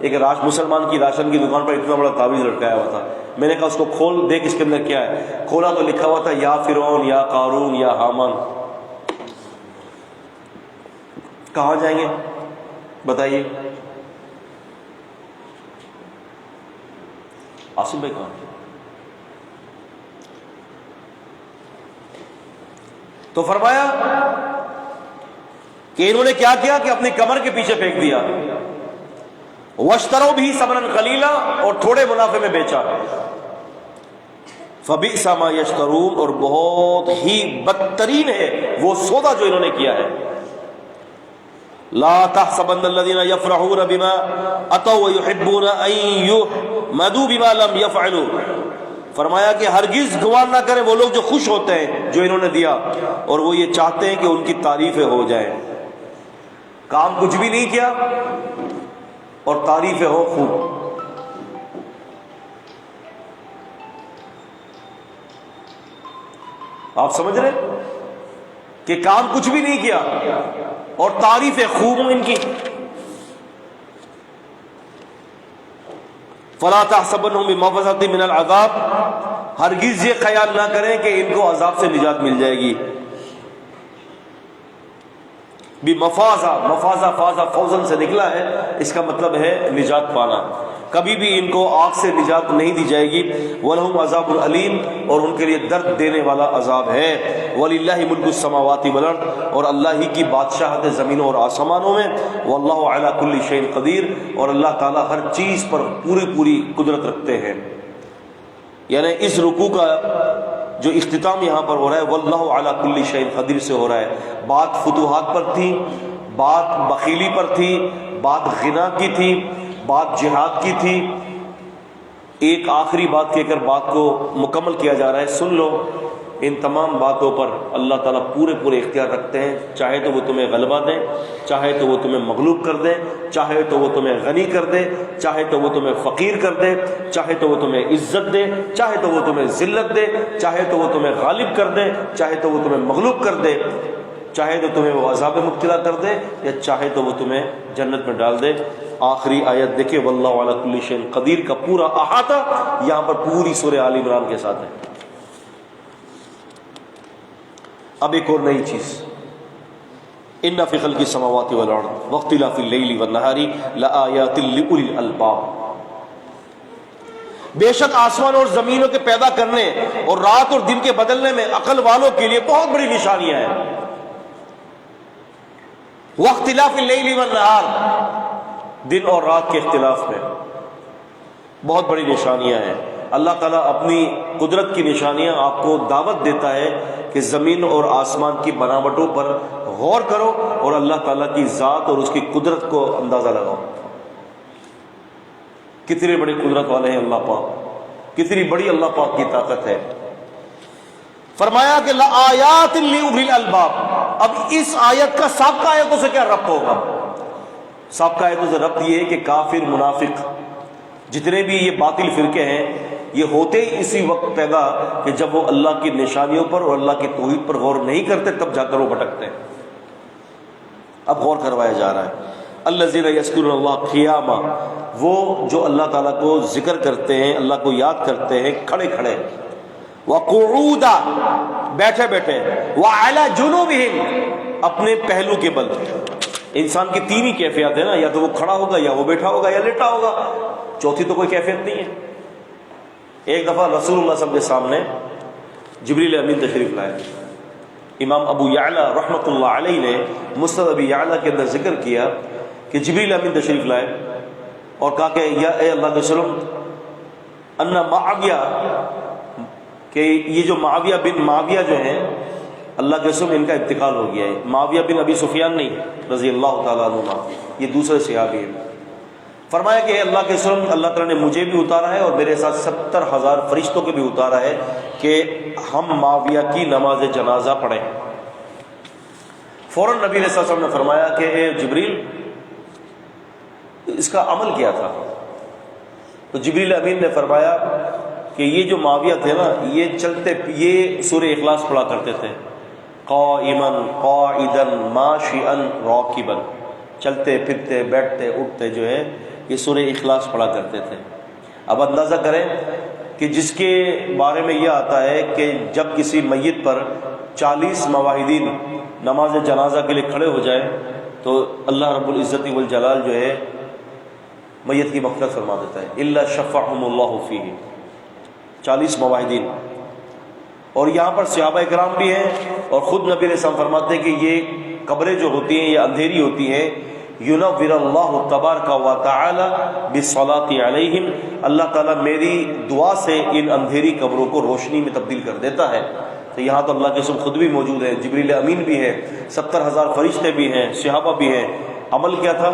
ایک مسلمان کی راشن کی دکان پر اتنا بڑا تعویذ لٹکایا ہوا تھا. میں نے کہا اس کو کھول دیکھ اس کے اندر کیا ہے. کھولا تو لکھا ہوا تھا یا فرعون یا قارون یا حامان. کہاں جائیں گے بتائیے؟ آصف بھائی کہاں؟ تو فرمایا کہ انہوں نے کیا کیا کہ اپنی کمر کے پیچھے پھینک دیا. واشتروا بھی ثمنا قلیلا، اور تھوڑے منافع میں بیچا. فبئس ما یشترون، اور بہت ہی بدترین ہے وہ سودا جو انہوں نے کیا ہے. لا تحسبن الذين يفرحون بما اتوا ويحبون ان يحمدوا بما لم يفعلوا. فرمایا کہ ہرگز گمان نہ کریں وہ لوگ جو خوش ہوتے ہیں جو انہوں نے دیا، اور وہ یہ چاہتے ہیں کہ ان کی تعریفیں ہو جائیں. کام کچھ بھی نہیں کیا اور تعریفیں ہو خوب. آپ سمجھ رہے کہ کام کچھ بھی نہیں کیا اور تعریفیں خوب ہوں ان کی. فلا تحسبنهم بمفازۃ من العذاب، ہرگز یہ خیال نہ کریں کہ ان کو عذاب سے نجات مل جائے گی. بمفازہ، مفازہ فازہ فوزن سے نکلا ہے، اس کا مطلب ہے نجات پانا. کبھی بھی ان کو آگ سے نجات نہیں دی جائے گی. وَلَهُمْ عَذَابٌ أَلِيمٌ، اور ان کے لیے درد دینے والا عذاب ہے. وَلِلَّهِ مُلْكُ السَّمَاوَاتِ وَالْأَرْضِ، اور اللہ ہی کی بادشاہت زمینوں اور آسمانوں میں. وَاللَّهُ عَلَى كُلِّ شَيْءٍ قَدِيرٌ، اور اللہ تعالیٰ ہر چیز پر پوری قدرت رکھتے ہیں. یعنی اس رکوع کا جو اختتام یہاں پر ہو رہا ہے واللہ علی کل شیء قدیر سے ہو رہا ہے. بات فتوحات پر تھی، بات بخیلی پر تھی، بات غنا کی تھی، بات جہاد کی تھی. ایک آخری بات کہہ کر بات کو مکمل کیا جا رہا ہے. سن لو، ان تمام باتوں پر اللہ تعالیٰ پورے اختیار رکھتے ہیں. چاہے تو وہ تمہیں غلبہ دیں، چاہے تو وہ تمہیں مغلوب کر دیں، چاہے تو وہ تمہیں غنی کر دے، چاہے تو وہ تمہیں فقیر کر دے، چاہے تو وہ تمہیں عزت دے، چاہے تو وہ تمہیں ذلت دے، چاہے تو وہ تمہیں غالب کر دے، چاہے تو وہ تمہیں مغلوب کر دے، چاہے تو تمہیں وہ عذاب مبتلا کر دے، یا چاہے تو وہ تمہیں جنت میں ڈال دے. آخری آیت دیکھیں، واللہ علی کل شیء قدیر کا پورا احاطہ یہاں پر پوری سورہ آل عمران کے ساتھ ہے. اب ایک اور نئی چیز، ان فی خلق السماوات والارض واختلاف اللیل والنہار لآیات لأولی الالباب. بے شک آسمان اور زمینوں کے پیدا کرنے اور رات اور دن کے بدلنے میں عقل والوں کے لیے بہت بڑی نشانیاں ہیں. واختلاف اللیل والنہار، دن اور رات کے اختلاف میں بہت بڑی نشانیاں ہیں. اللہ تعالیٰ اپنی قدرت کی نشانیاں آپ کو دعوت دیتا ہے کہ زمین اور آسمان کی بناوٹوں پر غور کرو اور اللہ تعالیٰ کی ذات اور اس کی قدرت کو اندازہ لگاؤ. کتنے بڑی قدرت والے ہیں اللہ پاک، کتنی بڑی اللہ پاک کی طاقت ہے. فرمایا کہ لآیات لأولی الالباب. اب اس آیت کا سابقہ آیتوں سے کیا ربط ہوگا؟ سابقہ آیتوں سے ربط یہ ہے کہ کافر، منافق، جتنے بھی یہ باطل فرقے ہیں، یہ ہوتے ہی اسی وقت پیدا کہ جب وہ اللہ کی نشانیوں پر اور اللہ کی توحید پر غور نہیں کرتے، تب جا کر وہ بھٹکتے ہیں. اب غور کروایا جا رہا ہے. الذین یذکرون اللہ قیاما، وہ جو اللہ تعالیٰ کو ذکر کرتے ہیں، اللہ کو یاد کرتے ہیں کھڑے کھڑے. وقعودا، بیٹھے بیٹھے. وعلی جنوبہم، اپنے پہلو کے بل. انسان کی تین ہی کیفیات ہیں نا، یا تو وہ کھڑا ہوگا، یا وہ بیٹھا ہوگا، یا لیٹا ہوگا. چوتھی تو کوئی کیفیت نہیں ہے. ایک دفعہ رسول اللہ صلی اللہ علیہ وسلم کے سامنے جبریل امین تشریف لائے. امام ابو یعلا رحمۃ اللہ علیہ نے مسند ابی یعلا کے اندر ذکر کیا کہ جبریل امین تشریف لائے اور کہا کہ یا اے اللہ کے رسول، ان معاویہ، کہ یہ جو معاویہ بن معاویہ جو ہیں اللہ کے رسول، ان کا انتقال ہو گیا ہے. معاویہ بن ابی سفیان نہیں رضی اللہ تعالیٰ عنہ، یہ دوسرے صحابی ہیں. فرمایا کہ اے اللہ کے رسول، اللہ تعالیٰ نے مجھے بھی اتارا ہے اور میرے ساتھ 70,000 فرشتوں کو بھی اتارا ہے کہ ہم معاویہ کی نماز جنازہ پڑھیں۔ فوراً نبی علیہ السلام نے فرمایا کہ اے جبریل، اس کا عمل کیا تھا؟ تو جبریل امین نے فرمایا کہ یہ جو معاویہ تھے نا، یہ سورہ اخلاص پڑھا کرتے تھے، قائما قاعدا ماشیا راکبا، چلتے پھرتے بیٹھتے اٹھتے جو ہے یہ سورہ اخلاص پڑھا کرتے تھے۔ اب اندازہ کریں کہ جس کے بارے میں یہ آتا ہے کہ جب کسی میت پر 40 مواحدین نماز جنازہ کے لیے کھڑے ہو جائیں تو اللہ رب العزت والجلال جو ہے میت کی مغفرت فرما دیتا ہے، الا شفعهم اللہ فیہ، 40 مواحدین۔ اور یہاں پر صحابہ کرام بھی ہیں اور خود نبی علیہ السلام فرماتے ہیں کہ یہ قبریں جو ہوتی ہیں یہ اندھیری ہوتی ہیں، یُنَوِّرُ اللَّهُ تبارک و تعالی بِالصَّلَاةِ عَلَيْهِمْ، اللہ تعالیٰ میری دعا سے ان اندھیری قبروں کو روشنی میں تبدیل کر دیتا ہے۔ تو یہاں تو اللہ کے رسول خود بھی موجود ہیں، جبریل امین بھی ہے، 70,000 فرشتے بھی ہیں، صحابہ بھی ہیں۔ عمل کیا تھا؟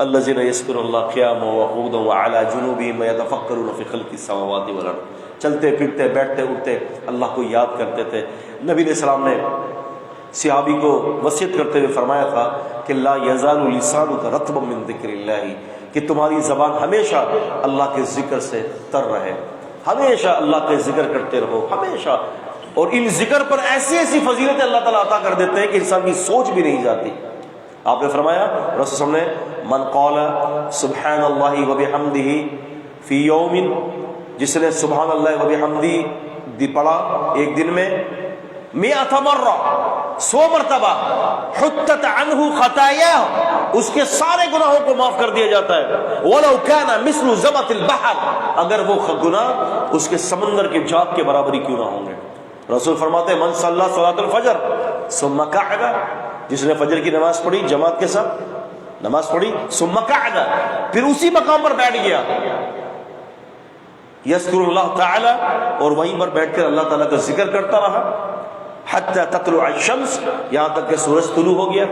الذین یذکرون اللہ قیاما وقعودا وعلی جنوبہم یتفکرون فی خلق السماوات والارض، چلتے پھرتے بیٹھتے اٹھتے اللہ کو یاد کرتے تھے۔ نبی علیہ السلام نے صحابی کو وصیت کرتے ہوئے فرمایا تھا کہ لا یزال لسانک رطبا من ذکر اللہ، کہ تمہاری زبان ہمیشہ اللہ کے ذکر سے تر رہے، ہمیشہ اللہ کے ذکر کرتے رہو ہمیشہ۔ اور ان ذکر پر ایسی ایسی فضیلتیں اللہ تعالیٰ عطا کر دیتے ہیں کہ انسان کی سوچ بھی نہیں جاتی۔ آپ نے فرمایا رسول صلی اللہ علیہ وسلم نے من قال سبحان اللہ وبحمدہ فی یوم، جس نے سبحان اللہ وبحمدہ پڑھا ایک دن میں 100 مرہ، 100 مرتبہ، حطت عنہ خطایاہ، اس کے سارے گناہوں کو معاف کر دیا جاتا ہے، ولو کان مثل زبد البحر، اگر وہ گناہ اس کے سمندر کے جھاگ کے برابر ہی کیوں نہ ہوں گے۔ رسول فرماتے ہیں من صلی صلاۃ الفجر ثم قعد، جس نے فجر کی نماز پڑھی جماعت کے ساتھ، نماز پڑھی ثم قعد، پھر اسی مقام پر بیٹھ گیا، یذکر اللہ تعالی، اور وہیں پر بیٹھ کر اللہ تعالیٰ کا ذکر کرتا رہا، حتی تطلع الشمس، یہاں تک کہ سورج طلوع ہو گیا،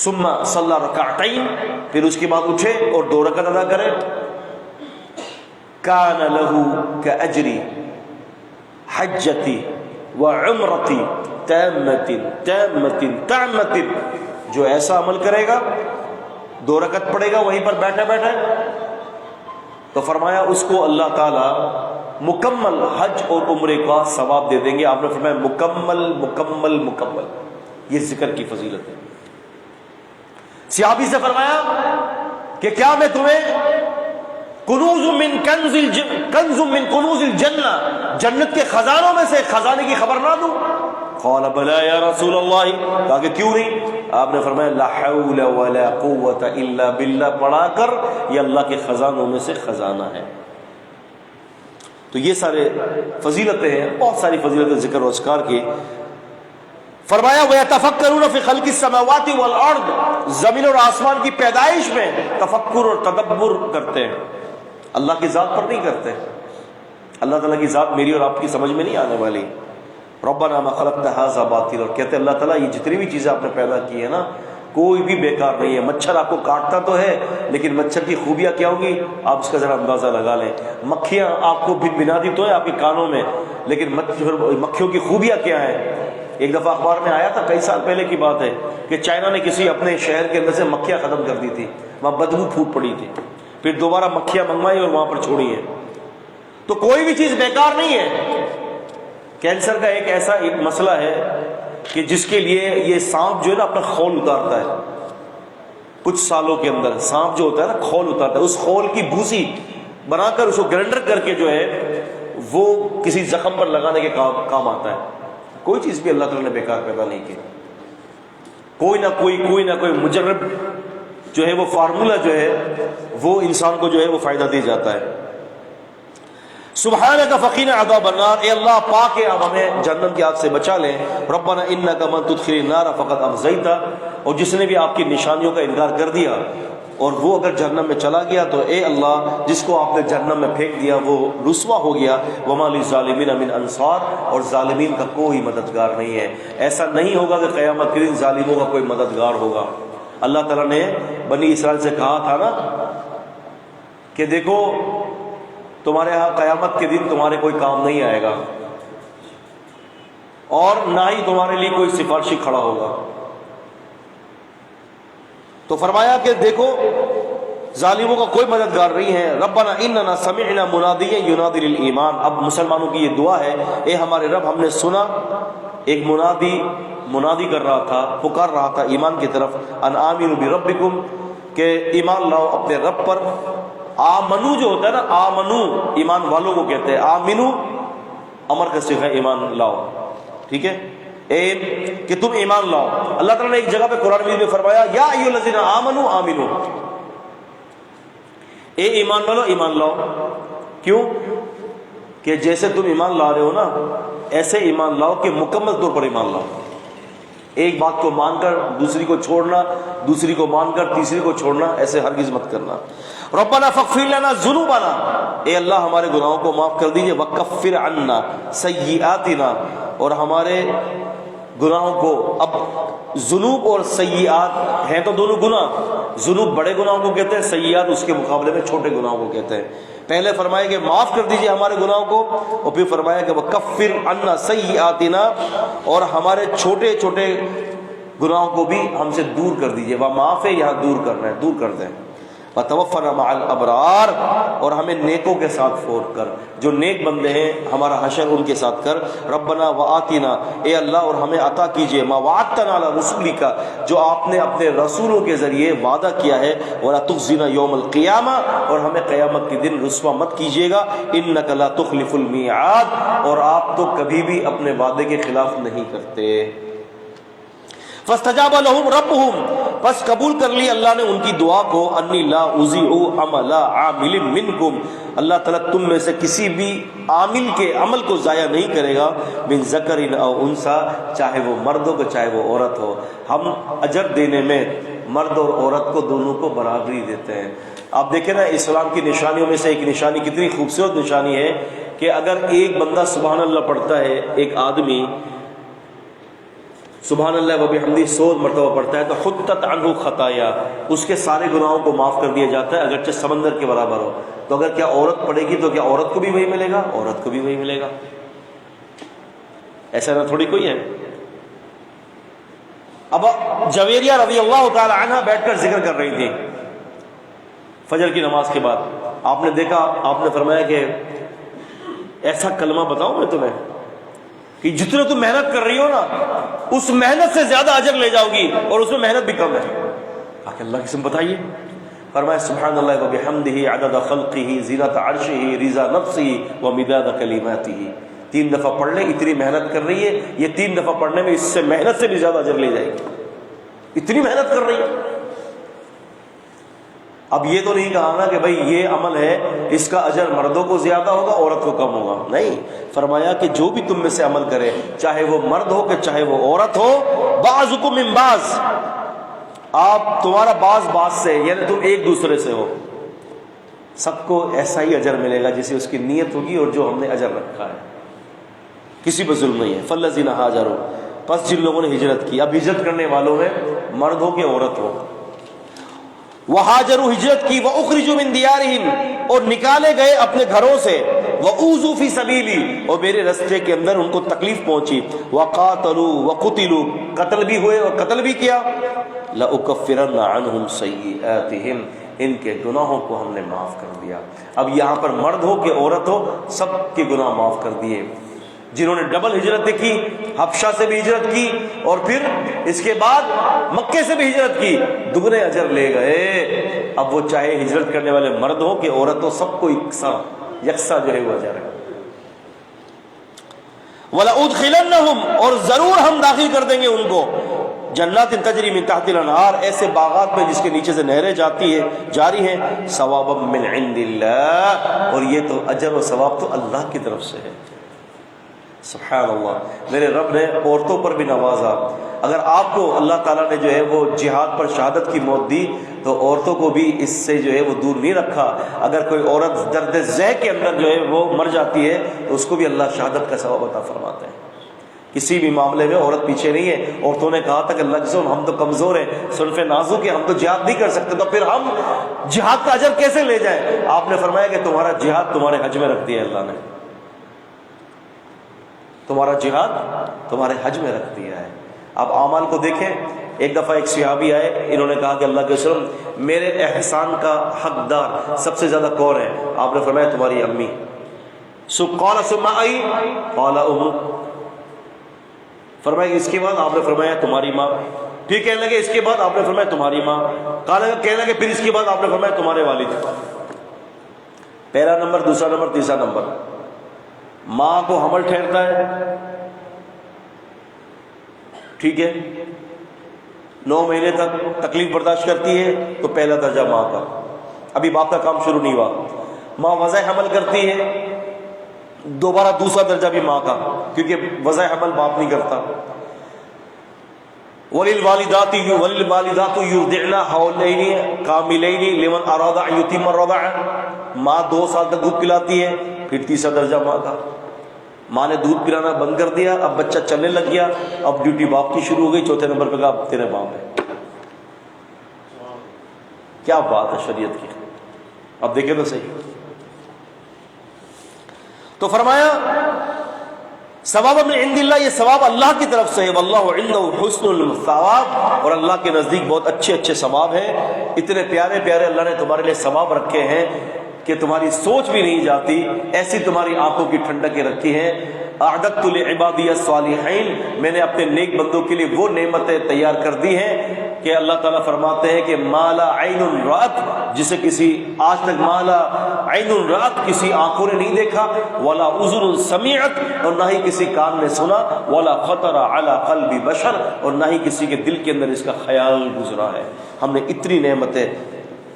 ثم صلی رکعتین، پھر اس کے بعد اٹھے اور 2 رکعت ادا کرے، کان لہ کاجری حجتی وعمرتی تامۃ تامۃ تامۃ، جو ایسا عمل کرے گا 2 رکعت پڑھے گا وہیں پر بیٹھے بیٹھے، تو فرمایا اس کو اللہ تعالیٰ مکمل حج اور عمرے کا ثواب دے دیں گے۔ آپ نے فرمایا مکمل مکمل مکمل، یہ ذکر کی فضیلت ہے۔ صحابی سے فرمایا کہ کیا میں تمہیں کنوز من کنوز الجنہ، جنت کے خزانوں میں سے خزانے کی خبر نہ دوں؟ قال بلا یا رسول اللہ، کہا کہ کیوں نہیں؟ آپ نے فرمایا لا حول ولا قوت الا باللہ پڑھا کر یہ اللہ کے خزانوں میں سے خزانہ ہے۔ تو یہ سارے فضیلتیں ہیں، بہت ساری فضیلتیں ذکر و اذکار کی۔ فرمایا وَيَتَفَكَّرُونَ فِي خَلْقِ السَّمَاوَاتِ وَالْأَرْضِ، زمین اور آسمان کی پیدائش میں تفکر اور تدبر کرتے ہیں، اللہ کی ذات پر نہیں کرتے۔ اللہ تعالیٰ کی ذات میری اور آپ کی سمجھ میں نہیں آنے والی۔ ربنا ما خلقت هذا باطلا، اور کہتے ہیں اللہ تعالیٰ یہ جتنی بھی چیزیں آپ نے پیدا کی ہے نا کوئی بھی بیکار نہیں ہے۔ مچھر آپ کو کاٹتا تو ہے لیکن مچھر کی خوبیاں کیا ہوں گی آپ اس کا ذرا اندازہ لگا لیں۔ مکھیاں آپ کو بنادی تو ہے آپ کے کانوں میں، لیکن مکھیوں کی خوبیاں کیا ہیں؟ ایک دفعہ اخبار میں آیا تھا، کئی سال پہلے کی بات ہے، کہ چائنا نے کسی اپنے شہر کے اندر سے مکھیاں ختم کر دی تھی، وہاں بدبو پھوٹ پڑی تھی، پھر دوبارہ مکھیاں منگوائی اور وہاں پر چھوڑی ہیں۔ تو کوئی بھی چیز بیکار نہیں ہے۔ کینسر کا ایک ایسا مسئلہ ہے کہ جس کے لیے یہ سانپ جو ہے نا اپنا خول اتارتا ہے، کچھ سالوں کے اندر سانپ جو ہوتا ہے نا کھول اتارتا ہے، اس خول کی بھوسی بنا کر اس کو گرینڈر کر کے جو ہے وہ کسی زخم پر لگانے کے کام آتا ہے۔ کوئی چیز بھی اللہ تعالیٰ نے بیکار پیدا نہیں کی، کوئی نہ کوئی مجرب جو ہے وہ فارمولہ جو ہے وہ انسان کو جو ہے وہ فائدہ دے جاتا ہے۔ سبحانک فقینا عذاب النار، اے اللہ پاک ہے اب ہمیں جہنم کی آگ سے بچا لیں۔ ربنا انک من تدخل النار فقد اخزیتہ، اور جس نے بھی آپ کی نشانیوں کا انکار کر دیا اور وہ اگر جہنم میں چلا گیا تو اے اللہ جس کو آپ نے جہنم میں پھینک دیا وہ رسوا ہو گیا۔ وما للظالمین من انصار، اور ظالمین کا کوئی مددگار نہیں ہے۔ ایسا نہیں ہوگا کہ قیامت کے دن ظالموں کا کوئی مددگار ہوگا۔ اللہ تعالیٰ نے بنی اسرائیل سے کہا تھا نا کہ دیکھو تمہارے ہاں قیامت کے دن تمہارے کوئی کام نہیں آئے گا اور نہ ہی تمہارے لیے کوئی سفارشی کھڑا ہوگا. تو فرمایا کہ دیکھو ظالموں کا کوئی مددگار نہیں ہے. ربنا اننا سمعنا منادیا ینادی للایمان. اب مسلمانوں کی یہ دعا ہے، اے ہمارے رب ہم نے سنا ایک منادی کر رہا تھا، پکار رہا تھا ایمان کی طرف، ان آمنوا بربکم، کہ ایمان لاؤ اپنے رب پر. آمنو جو ہوتا ہے نا، آمنو ایمان والوں کو کہتے ہیں، آمنو امر کا صیغہ ایمان لاؤ، ٹھیک ہے، کہ تم ایمان لاؤ. اللہ تعالیٰ نے ایک جگہ پہ قرآن مجید میں فرمایا یا ایھا الذین آمنوا آمنو، اے ایمان والو ایمان لاؤ. کیوں؟ کہ جیسے تم ایمان لا رہے ہو نا ایسے ایمان لاؤ کہ مکمل طور پر ایمان لاؤ. ایک بات کو مان کر دوسری کو چھوڑنا، دوسری کو مان کر تیسری کو چھوڑنا، ایسے ہرگز مت کرنا. ربنا فاغفر لنا ذنوبنا، اے اللہ ہمارے گناہوں کو معاف کر دیجئے، وکفر عنا سیئاتنا، اور ہمارے گناہوں کو. اب ذنوب اور سیئات ہیں تو دونوں گناہ، ذنوب بڑے گناہوں کو کہتے ہیں، سیئات اس کے مقابلے میں چھوٹے گناہوں کو کہتے ہیں. پہلے فرمایا کہ معاف کر دیجئے ہمارے گناہوں کو، اور پھر فرمایا کہ وکفر عنا سیئاتنا، اور ہمارے چھوٹے چھوٹے گناہوں کو بھی ہم سے دور کر دیجئے. وہ معاف ہے یہاں دور کرنا ہے، دور کر دیں. وتوفنا مع الابرار، اور ہمیں نیکوں کے ساتھ فوت کر، جو نیک بندے ہیں ہمارا حشر ان کے ساتھ کر. ربنا وآتنا، اے اللہ اور ہمیں عطا کیجئے، ما وعدتنا علی رسولک، جو آپ نے اپنے رسولوں کے ذریعے وعدہ کیا ہے، ولا تخزنا یوم القیامہ، اور ہمیں قیامت کے دن رسوا مت کیجیے گا. انک لا تخلف المیعاد، اور آپ تو کبھی بھی اپنے وعدے کے خلاف نہیں کرتے. فاستجاب لهم ربهم، پس قبول کر لی اللہ نے ان کی دعا کو. انی لا اضیع عمل عامل منکم، اللہ تعالیٰ تم میں سے کسی بھی عامل کے عمل کو ضائع نہیں کرے گا. من ذکر او انثی، چاہے وہ مرد ہو کہ چاہے وہ عورت ہو. ہم اجر دینے میں مرد اور عورت کو دونوں کو برابری دیتے ہیں. آپ دیکھیں نا اسلام کی نشانیوں میں سے ایک نشانی، کتنی خوبصورت نشانی ہے کہ اگر ایک بندہ سبحان اللہ پڑھتا ہے، ایک آدمی سبحان اللہ و بحمدہ 100 مرتبہ پڑھتا ہے، تو حطت عنہ خطایا، اس کے سارے گناہوں کو معاف کر دیا جاتا ہے اگرچہ سمندر کے برابر ہو. تو اگر کیا عورت پڑھے گی تو کیا عورت کو بھی وہی ملے گا؟ عورت کو بھی وہی ملے گا. ایسا نہ تھوڑی کوئی ہے. اب جویریہ رضی اللہ تعالی عنہ بیٹھ کر ذکر کر رہی تھی فجر کی نماز کے بعد. آپ نے دیکھا، آپ نے فرمایا کہ ایسا کلمہ بتاؤں میں تمہیں کہ جتنے تم محنت کر رہی ہو نا اس محنت سے زیادہ اجر لے جاؤ گی، اور اس میں محنت بھی کم ہے. کہ اللہ کی قسم بتائیے. فرمایا سبحان اللہ و بحمدہ عدد خلقہ زینۃ عرشہ رضا نفسہ و مداد کلماتہ. 3 دفعہ پڑھ لیں، اتنی محنت کر رہی ہے، یہ 3 دفعہ پڑھنے میں اس سے محنت سے بھی زیادہ اجر لے جائے گی. اتنی محنت کر رہی ہے. اب یہ تو نہیں کہا نا کہ بھئی یہ عمل ہے اس کا اجر مردوں کو زیادہ ہوگا عورت کو کم ہوگا، نہیں. فرمایا کہ جو بھی تم میں سے عمل کرے، چاہے وہ مرد ہو کہ چاہے وہ عورت ہو، بعضکم من بعض، آپ تمہارا بعض سے، یعنی تم ایک دوسرے سے ہو، سب کو ایسا ہی اجر ملے گا جیسے اس کی نیت ہوگی اور جو ہم نے اجر رکھا ہے. کسی پہ ظلم نہیں ہے. فالذین ہاجروا، پس جن لوگوں نے ہجرت کی. اب ہجرت کرنے والوں میں مرد ہو کہ عورت ہو، وہاجروا ہجرت کی، واخرجوا من دیارہم، اور نکالے گئے اپنے گھروں سے، واوذوا فی سبیلی، اور میرے راستے کے اندر ان کو تکلیف پہنچی، وقاتلوا وقتلوا، قتل بھی ہوئے اور قتل بھی کیا، لأکفرن عنہم سیئاتہم، ان کے گناہوں کو ہم نے معاف کر دیا. اب یہاں پر مرد ہو کہ عورت ہو سب کے گناہ معاف کر دیے. جنہوں نے ڈبل ہجرت کی، حبشہ سے بھی ہجرت کی اور پھر اس کے بعد مکے سے بھی ہجرت کی، دگنے اجر لے گئے. اب وہ چاہے ہجرت کرنے والے مرد ہو کہ عورت ہو، سب کو یکساں جو ہے وہ اجر ہے. وَلَأُدْخِلَنَّهُمْ، اور ضرور ہم داخل کر دیں گے ان کو، جنات تجری من تحت الانہار، ایسے باغات میں جس کے نیچے سے نہریں جاری ہیں، ثوابا من عند اللہ، اور یہ تو اجر و ثواب تو اللہ کی طرف سے ہے. سبحان اللہ. میرے رب نے عورتوں پر بھی نوازا. اگر آپ کو اللہ تعالیٰ نے جو ہے وہ جہاد پر شہادت کی موت دی تو عورتوں کو بھی اس سے جو ہے وہ دور نہیں رکھا. اگر کوئی عورت درد ذہ کے اندر جو ہے وہ مر جاتی ہے تو اس کو بھی اللہ شہادت کا ثواب عطا فرماتے ہیں. کسی بھی معاملے میں عورت پیچھے نہیں ہے. عورتوں نے کہا تھا کہ اللہ کے رسول ہم تو کمزور ہیں, صنف نازک ہیں, ہم تو جہاد نہیں کر سکتے, تو پھر ہم جہاد کا اجر کیسے لے جائیں؟ آپ نے فرمایا کہ تمہارا جہاد تمہارے حج میں رکھ دیا ہے, اللہ نے تمہارا جہاد تمہارے حج میں رکھ دیا ہے. آپ اعمال کو دیکھیں. ایک دفعہ ایک صحابی آئے, انہوں نے کہا کہ اللہ کے رسول میرے احسان کا حقدار سب سے زیادہ کون ہے؟ آپ نے فرمایا تمہاری امی. قال ثم ائی قال ام. فرمایا اس کے بعد آپ نے فرمایا تمہاری ماں. پھر کہنے لگے اس کے بعد آپ نے فرمایا تمہاری ماں. کہنے لگے پھر اس کے بعد آپ نے فرمایا تمہارے والد. پہلا نمبر, دوسرا نمبر, تیسرا نمبر. ماں کو حمل ٹھہرتا ہے, ٹھیک ہے, 9 مہینے تک تکلیف برداشت کرتی ہے, تو پہلا درجہ ماں کا, ابھی باپ کا کام شروع نہیں ہوا. ماں وضع حمل کرتی ہے, دوبارہ دوسرا درجہ بھی ماں کا, کیونکہ وضع حمل باپ نہیں کرتا. وَلِلْوَالِدَاتُ يُرْضِعْنَ حَوْلَيْنِ كَامِلَيْنِ لِمَنْ أَرَادَ أَنْ يُتِمَّ الرَّضَعَ. ماں 2 سال تک دودھ پلاتی ہے, پھر تیسرا درجہ ماں کا. ماں نے دودھ پلانا بند کر دیا, اب بچہ چلنے لگ گیا, اب ڈیوٹی باپ کی شروع ہو گئی. چوتھے نمبر پہ کہا اب تیرے باپ ہے. کیا بات ہے شریعت کی. اب دیکھیں تو صحیح. تو فرمایا ثواب من عند اللہ, یہ ثواب اللہ کی طرف سے ہے. واللہ عنده حسن الثواب, اور اللہ کے نزدیک بہت اچھے اچھے ثواب ہیں. اتنے پیارے پیارے اللہ نے تمہارے لیے ثواب رکھے ہیں کہ تمہاری سوچ بھی نہیں جاتی, ایسی تمہاری آنکھوں کی ٹھنڈکیں رکھی ہیں. اعددت لعبادی الصالحین, میں نے اپنے نیک بندوں کے لیے وہ نعمتیں تیار کر دی ہیں کہ اللہ تعالیٰ فرماتے ہیں کہ مالا عین رات, جسے کسی آج تک مالا عین رات کسی آنکھوں نے نہیں دیکھا, ولا اذن سمعت, اور نہ ہی کسی کان نے سنا, ولا خطر علی قلب بشر, اور نہ ہی کسی کے دل کے اندر اس کا خیال گزرا ہے. ہم نے اتنی نعمتیں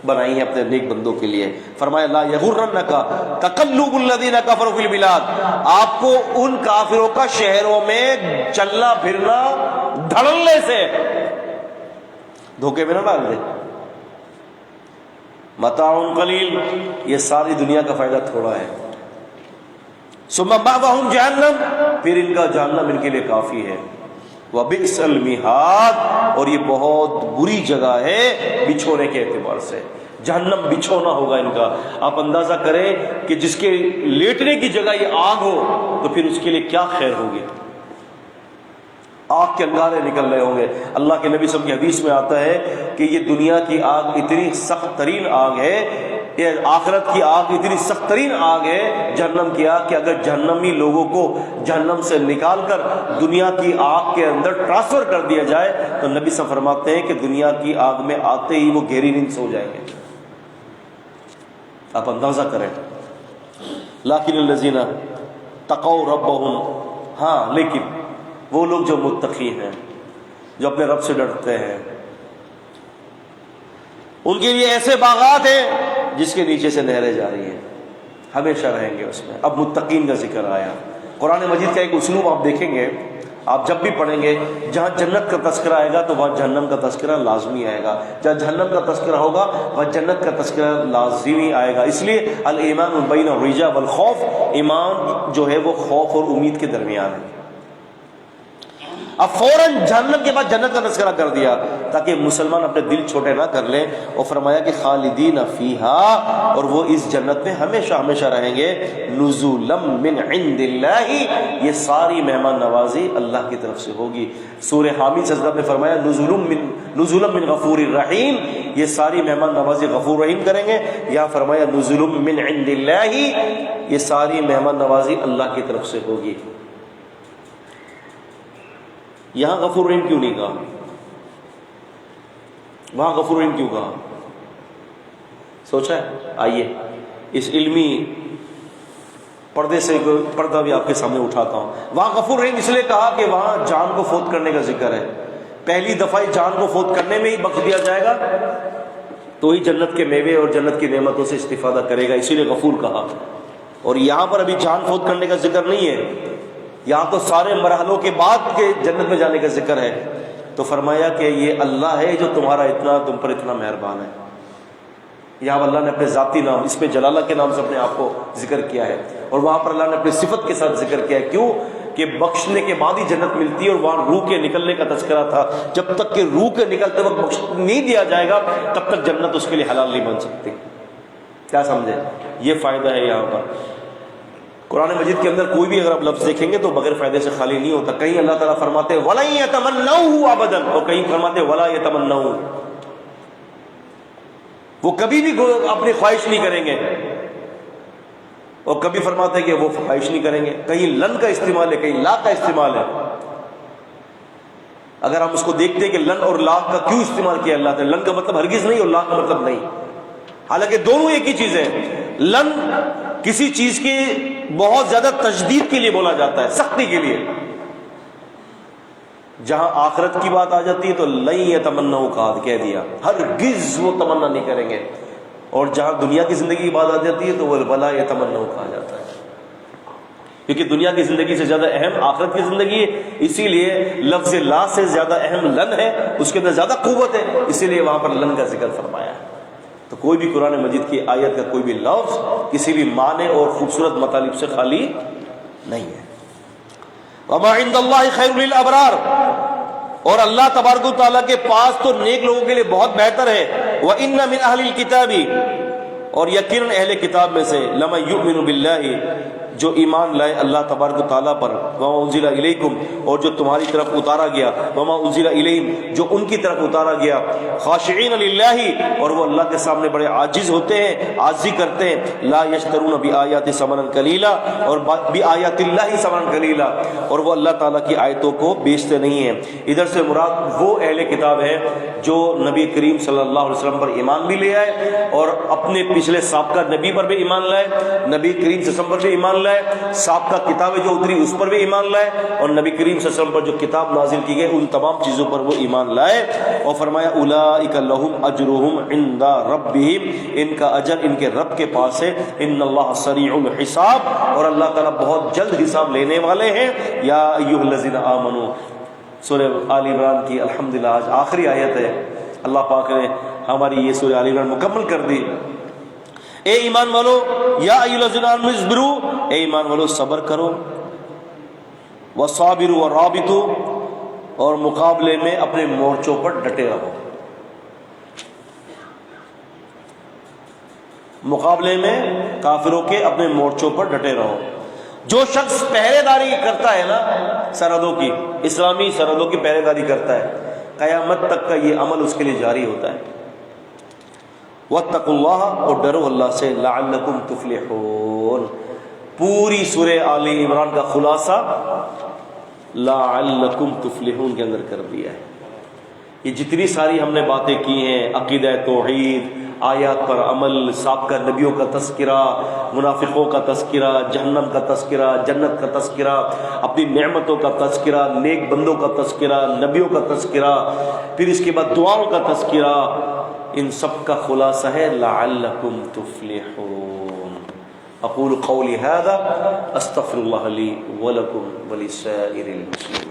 بنائی ہیں اپنے نیک بندوں کے لیے. فرمایا لا یغرنک تقلب الذین کفروا فی البلاد, آپ کو ان کافروں کا شہروں میں چلنا پھرنا دھڑلنے سے دھوکے میں نہ ڈال دے. متاع قلیل, یہ ساری دنیا کا فائدہ تھوڑا ہے. ثم مأواہم جہنم, پھر ان کا جہنم ان کے لیے کافی ہے. وبئس المہاد, اور یہ بہت بری جگہ ہے بچھونے کے اعتبار سے. جہنم بچھونا ہوگا ان کا. آپ اندازہ کریں کہ جس کے لیٹنے کی جگہ یہ آگ ہو تو پھر اس کے لیے کیا خیر ہوگی. آگ کے انگارے نکل رہے ہوں گے. اللہ کے نبی صلی اللہ علیہ وسلم کی حدیث میں آتا ہے کہ یہ دنیا کی آگ اتنی سخت ترین آگ ہے, یہ آخرت کی آگ اتنی سخت ترین آگ ہے جہنم کی آگ, کہ اگر جہنمی لوگوں کو جہنم سے نکال کر دنیا کی آگ کے اندر ٹرانسفر کر دیا جائے تو نبی صلی اللہ علیہ وسلم فرماتے ہیں کہ دنیا کی آگ میں آتے ہی وہ گہری نیند سو جائیں گے. آپ اندازہ کریں. لیکن الذین تقوا ربہم, ہاں لیکن وہ لوگ جو متقی ہیں, جو اپنے رب سے ڈرتے ہیں, ان کے لیے ایسے باغات ہیں جس کے نیچے سے نہریں جا رہی ہیں, ہمیشہ رہیں گے اس میں. اب متقین کا ذکر آیا. قرآن مجید کا ایک اسلوب آپ دیکھیں گے, آپ جب بھی پڑھیں گے, جہاں جنت کا تذکرہ آئے گا تو وہاں جہنم کا تذکرہ لازمی آئے گا, جہاں جہنم کا تذکرہ ہوگا وہاں جنت کا تذکرہ لازمی آئے گا. اس لیے الایمان بین الرجا والخوف, ایمان جو ہے وہ خوف اور امید کے درمیان ہے. اب فوراً جہنم کے بعد جنت کا تذکرہ کر دیا تاکہ مسلمان اپنے دل چھوٹے نہ کر لیں, اور فرمایا کہ خالدین فیہا, اور وہ اس جنت میں ہمیشہ ہمیشہ رہیں گے. نزولا من عند اللہ, یہ ساری مہمان نوازی اللہ کی طرف سے ہوگی. سورہ حامی سجدہ میں فرمایا نزولا من غفور الرحیم, یہ ساری مہمان نوازی غفور رحیم کریں گے. یا فرمایا نزولا من عند اللہ, یہ ساری مہمان نوازی اللہ کی طرف سے ہوگی. یہاں غفور رحیم کیوں نہیں کہا, وہاں غفور رحیم کیوں کہا؟ سوچا ہے؟ آئیے اس علمی پردے سے پردہ بھی آپ کے سامنے اٹھاتا ہوں. وہاں غفور رحیم اس لیے کہا کہ وہاں جان کو فوت کرنے کا ذکر ہے. پہلی دفعہ جان کو فوت کرنے میں ہی بخش دیا جائے گا تو ہی جنت کے میوے اور جنت کی نعمتوں سے استفادہ کرے گا, اسی لیے غفور کہا. اور یہاں پر ابھی جان فوت کرنے کا ذکر نہیں ہے, یہاں تو سارے مرحلوں کے بعد کے جنت میں جانے کا ذکر ہے. تو فرمایا کہ یہ اللہ ہے جو تم پر اتنا مہربان ہے. یہاں اللہ نے اپنے ذاتی نام, اس میں جلالہ کے نام سے اپنے آپ کو ذکر کیا ہے, اور وہاں پر اللہ نے اپنی صفت کے ساتھ ذکر کیا ہے. کیوں کہ بخشنے کے بعد ہی جنت ملتی ہے، اور وہاں روح کے نکلنے کا تذکرہ تھا. جب تک کہ روح کے نکلتے وقت بخش نہیں دیا جائے گا تب تک جنت اس کے لیے حلال نہیں بن سکتی. کیا سمجھے؟ یہ فائدہ ہے یہاں پر. قرآن مجید کے اندر کوئی بھی اگر آپ لفظ دیکھیں گے تو بغیر فائدے سے خالی نہیں ہوتا. کہیں اللہ تعالیٰ فرماتے ہیں وَلَن يَتَمَنَّوْهُ أَبَدًا، اور کہیں فرماتے ہیں وَلَا يَتَمَنَّوْهُ، وہ کبھی بھی اپنی خواہش نہیں کریں گے، اور کبھی فرماتے ہیں کہ وہ خواہش نہیں کریں گے. کہیں لن کا استعمال ہے، کہیں لا کا استعمال ہے. اگر ہم اس کو دیکھتے ہیں کہ لن اور لا کا کیوں استعمال کیا اللہ نے، لن کا مطلب ہرگز نہیں اور لا کا مطلب نہیں، حالانکہ دونوں ایک ہی چیز ہے. لن کسی چیز کی بہت زیادہ تجدید کے لیے بولا جاتا ہے، سختی کے لیے. جہاں آخرت کی بات آ جاتی ہے تو لن یتمنوا کا کہہ دیا، ہرگز وہ تمنا نہیں کریں گے. اور جہاں دنیا کی زندگی کی بات آ جاتی ہے تو وہ ولا یتمنوا کہا جاتا ہے، کیونکہ دنیا کی زندگی سے زیادہ اہم آخرت کی زندگی ہے. اسی لیے لفظ لا سے زیادہ اہم لن ہے، اس کے اندر زیادہ قوت ہے، اسی لیے وہاں پر لن کا ذکر فرمایا ہے. تو کوئی بھی قرآن مجید کی آیت کا کوئی بھی لفظ کسی بھی معنی اور خوبصورت مطالب سے خالی نہیں ہے. وما عند اللہ خیر للابرار، اور اللہ تبارک و تعالیٰ کے پاس تو نیک لوگوں کے لیے بہت بہتر ہے. وَإِنَّ مِنْ أَهْلِ الْكِتَابِ، اور یقیناً اہل کتاب میں سے لَمَن يُؤْمِنُ بِاللَّهِ، جو ایمان لائے اللہ تبارک و تعالیٰ پر، وَمَا أُنزِلَ إِلَيْكُمْ، اور جو تمہاری طرف اتارا گیا، وَمَا أُنزِلَ إِلَيْهِمْ، جو ان کی طرف اتارا گیا، خاشعین للہ، اور وہ اللہ کے سامنے بڑے عاجز ہوتے ہیں، عاجزی کرتے ہیں. لا یشترون بآیات ثمنا قلیلا، اور بآیات اللہ ثمنا قلیلا، اور وہ اللہ تعالیٰ کی آیتوں کو بیچتے نہیں ہیں. ادھر سے مراد وہ اہل کتاب ہے جو نبی کریم صلی اللہ علیہ وسلم پر ایمان بھی لے آئے، اور اپنے پچھلے سابقہ نبی پر بھی ایمان لائے، نبی کریم صلی اللہ علیہ وسلم پر بھی ایمان لائے، سابقہ کتابیں جو اتری اس پر بھی ایمان لائے، اور نبی کریم صلی اللہ علیہ وسلم پر جو کتاب نازل کی گئی ان تمام چیزوں پر وہ ایمان لائے. اور فرمایا اولئک لہم اجرہم عند ربہم، ان کا اجر ان کے رب کے پاس ہے. ان اللہ سریع الحساب، اور اللہ تعالیٰ بہت جلد حساب لینے والے ہیں. یا ایھا الذین آمنوا، سورہ آل عمران کی الحمدللہ آج آخری آیت ہے. اللہ پاک نے ہماری یہ سورہ آل عمران مکمل کر دی. اے ایمان والو، یا ایھا الذین آمنوا اصبروا، اے ایمان والو صبر کرو، وصابروا ورابطوا، اور مقابلے میں اپنے مورچوں پر ڈٹے رہو. مقابلے میں کافروں کے اپنے مورچوں پر ڈٹے رہو. جو شخص پہرے داری کرتا ہے نا سرحدوں کی، اسلامی سرحدوں کی پہرے داری کرتا ہے، قیامت تک کا یہ عمل اس کے لیے جاری ہوتا ہے. واتقوا اللہ، اور ڈرو اللہ سے، لعلکم تفلحون. پوری سورہ آل عمران کا خلاصہ لعلکم تفلحون کے اندر کر دیا ہے. یہ جتنی ساری ہم نے باتیں کی ہیں، عقیدہ توحید، آیات پر عمل، سابقہ نبیوں کا تذکرہ، منافقوں کا تذکرہ، جہنم کا تذکرہ، جنت کا تذکرہ، اپنی نعمتوں کا تذکرہ، نیک بندوں کا تذکرہ، نبیوں کا تذکرہ، پھر اس کے بعد دعاؤں کا تذکرہ، ان سب کا خلاصہ ہے لعلکم تفلحون. اقول قولی ھذا استغفر اللہ لی ولکم ولسائر المسلمین.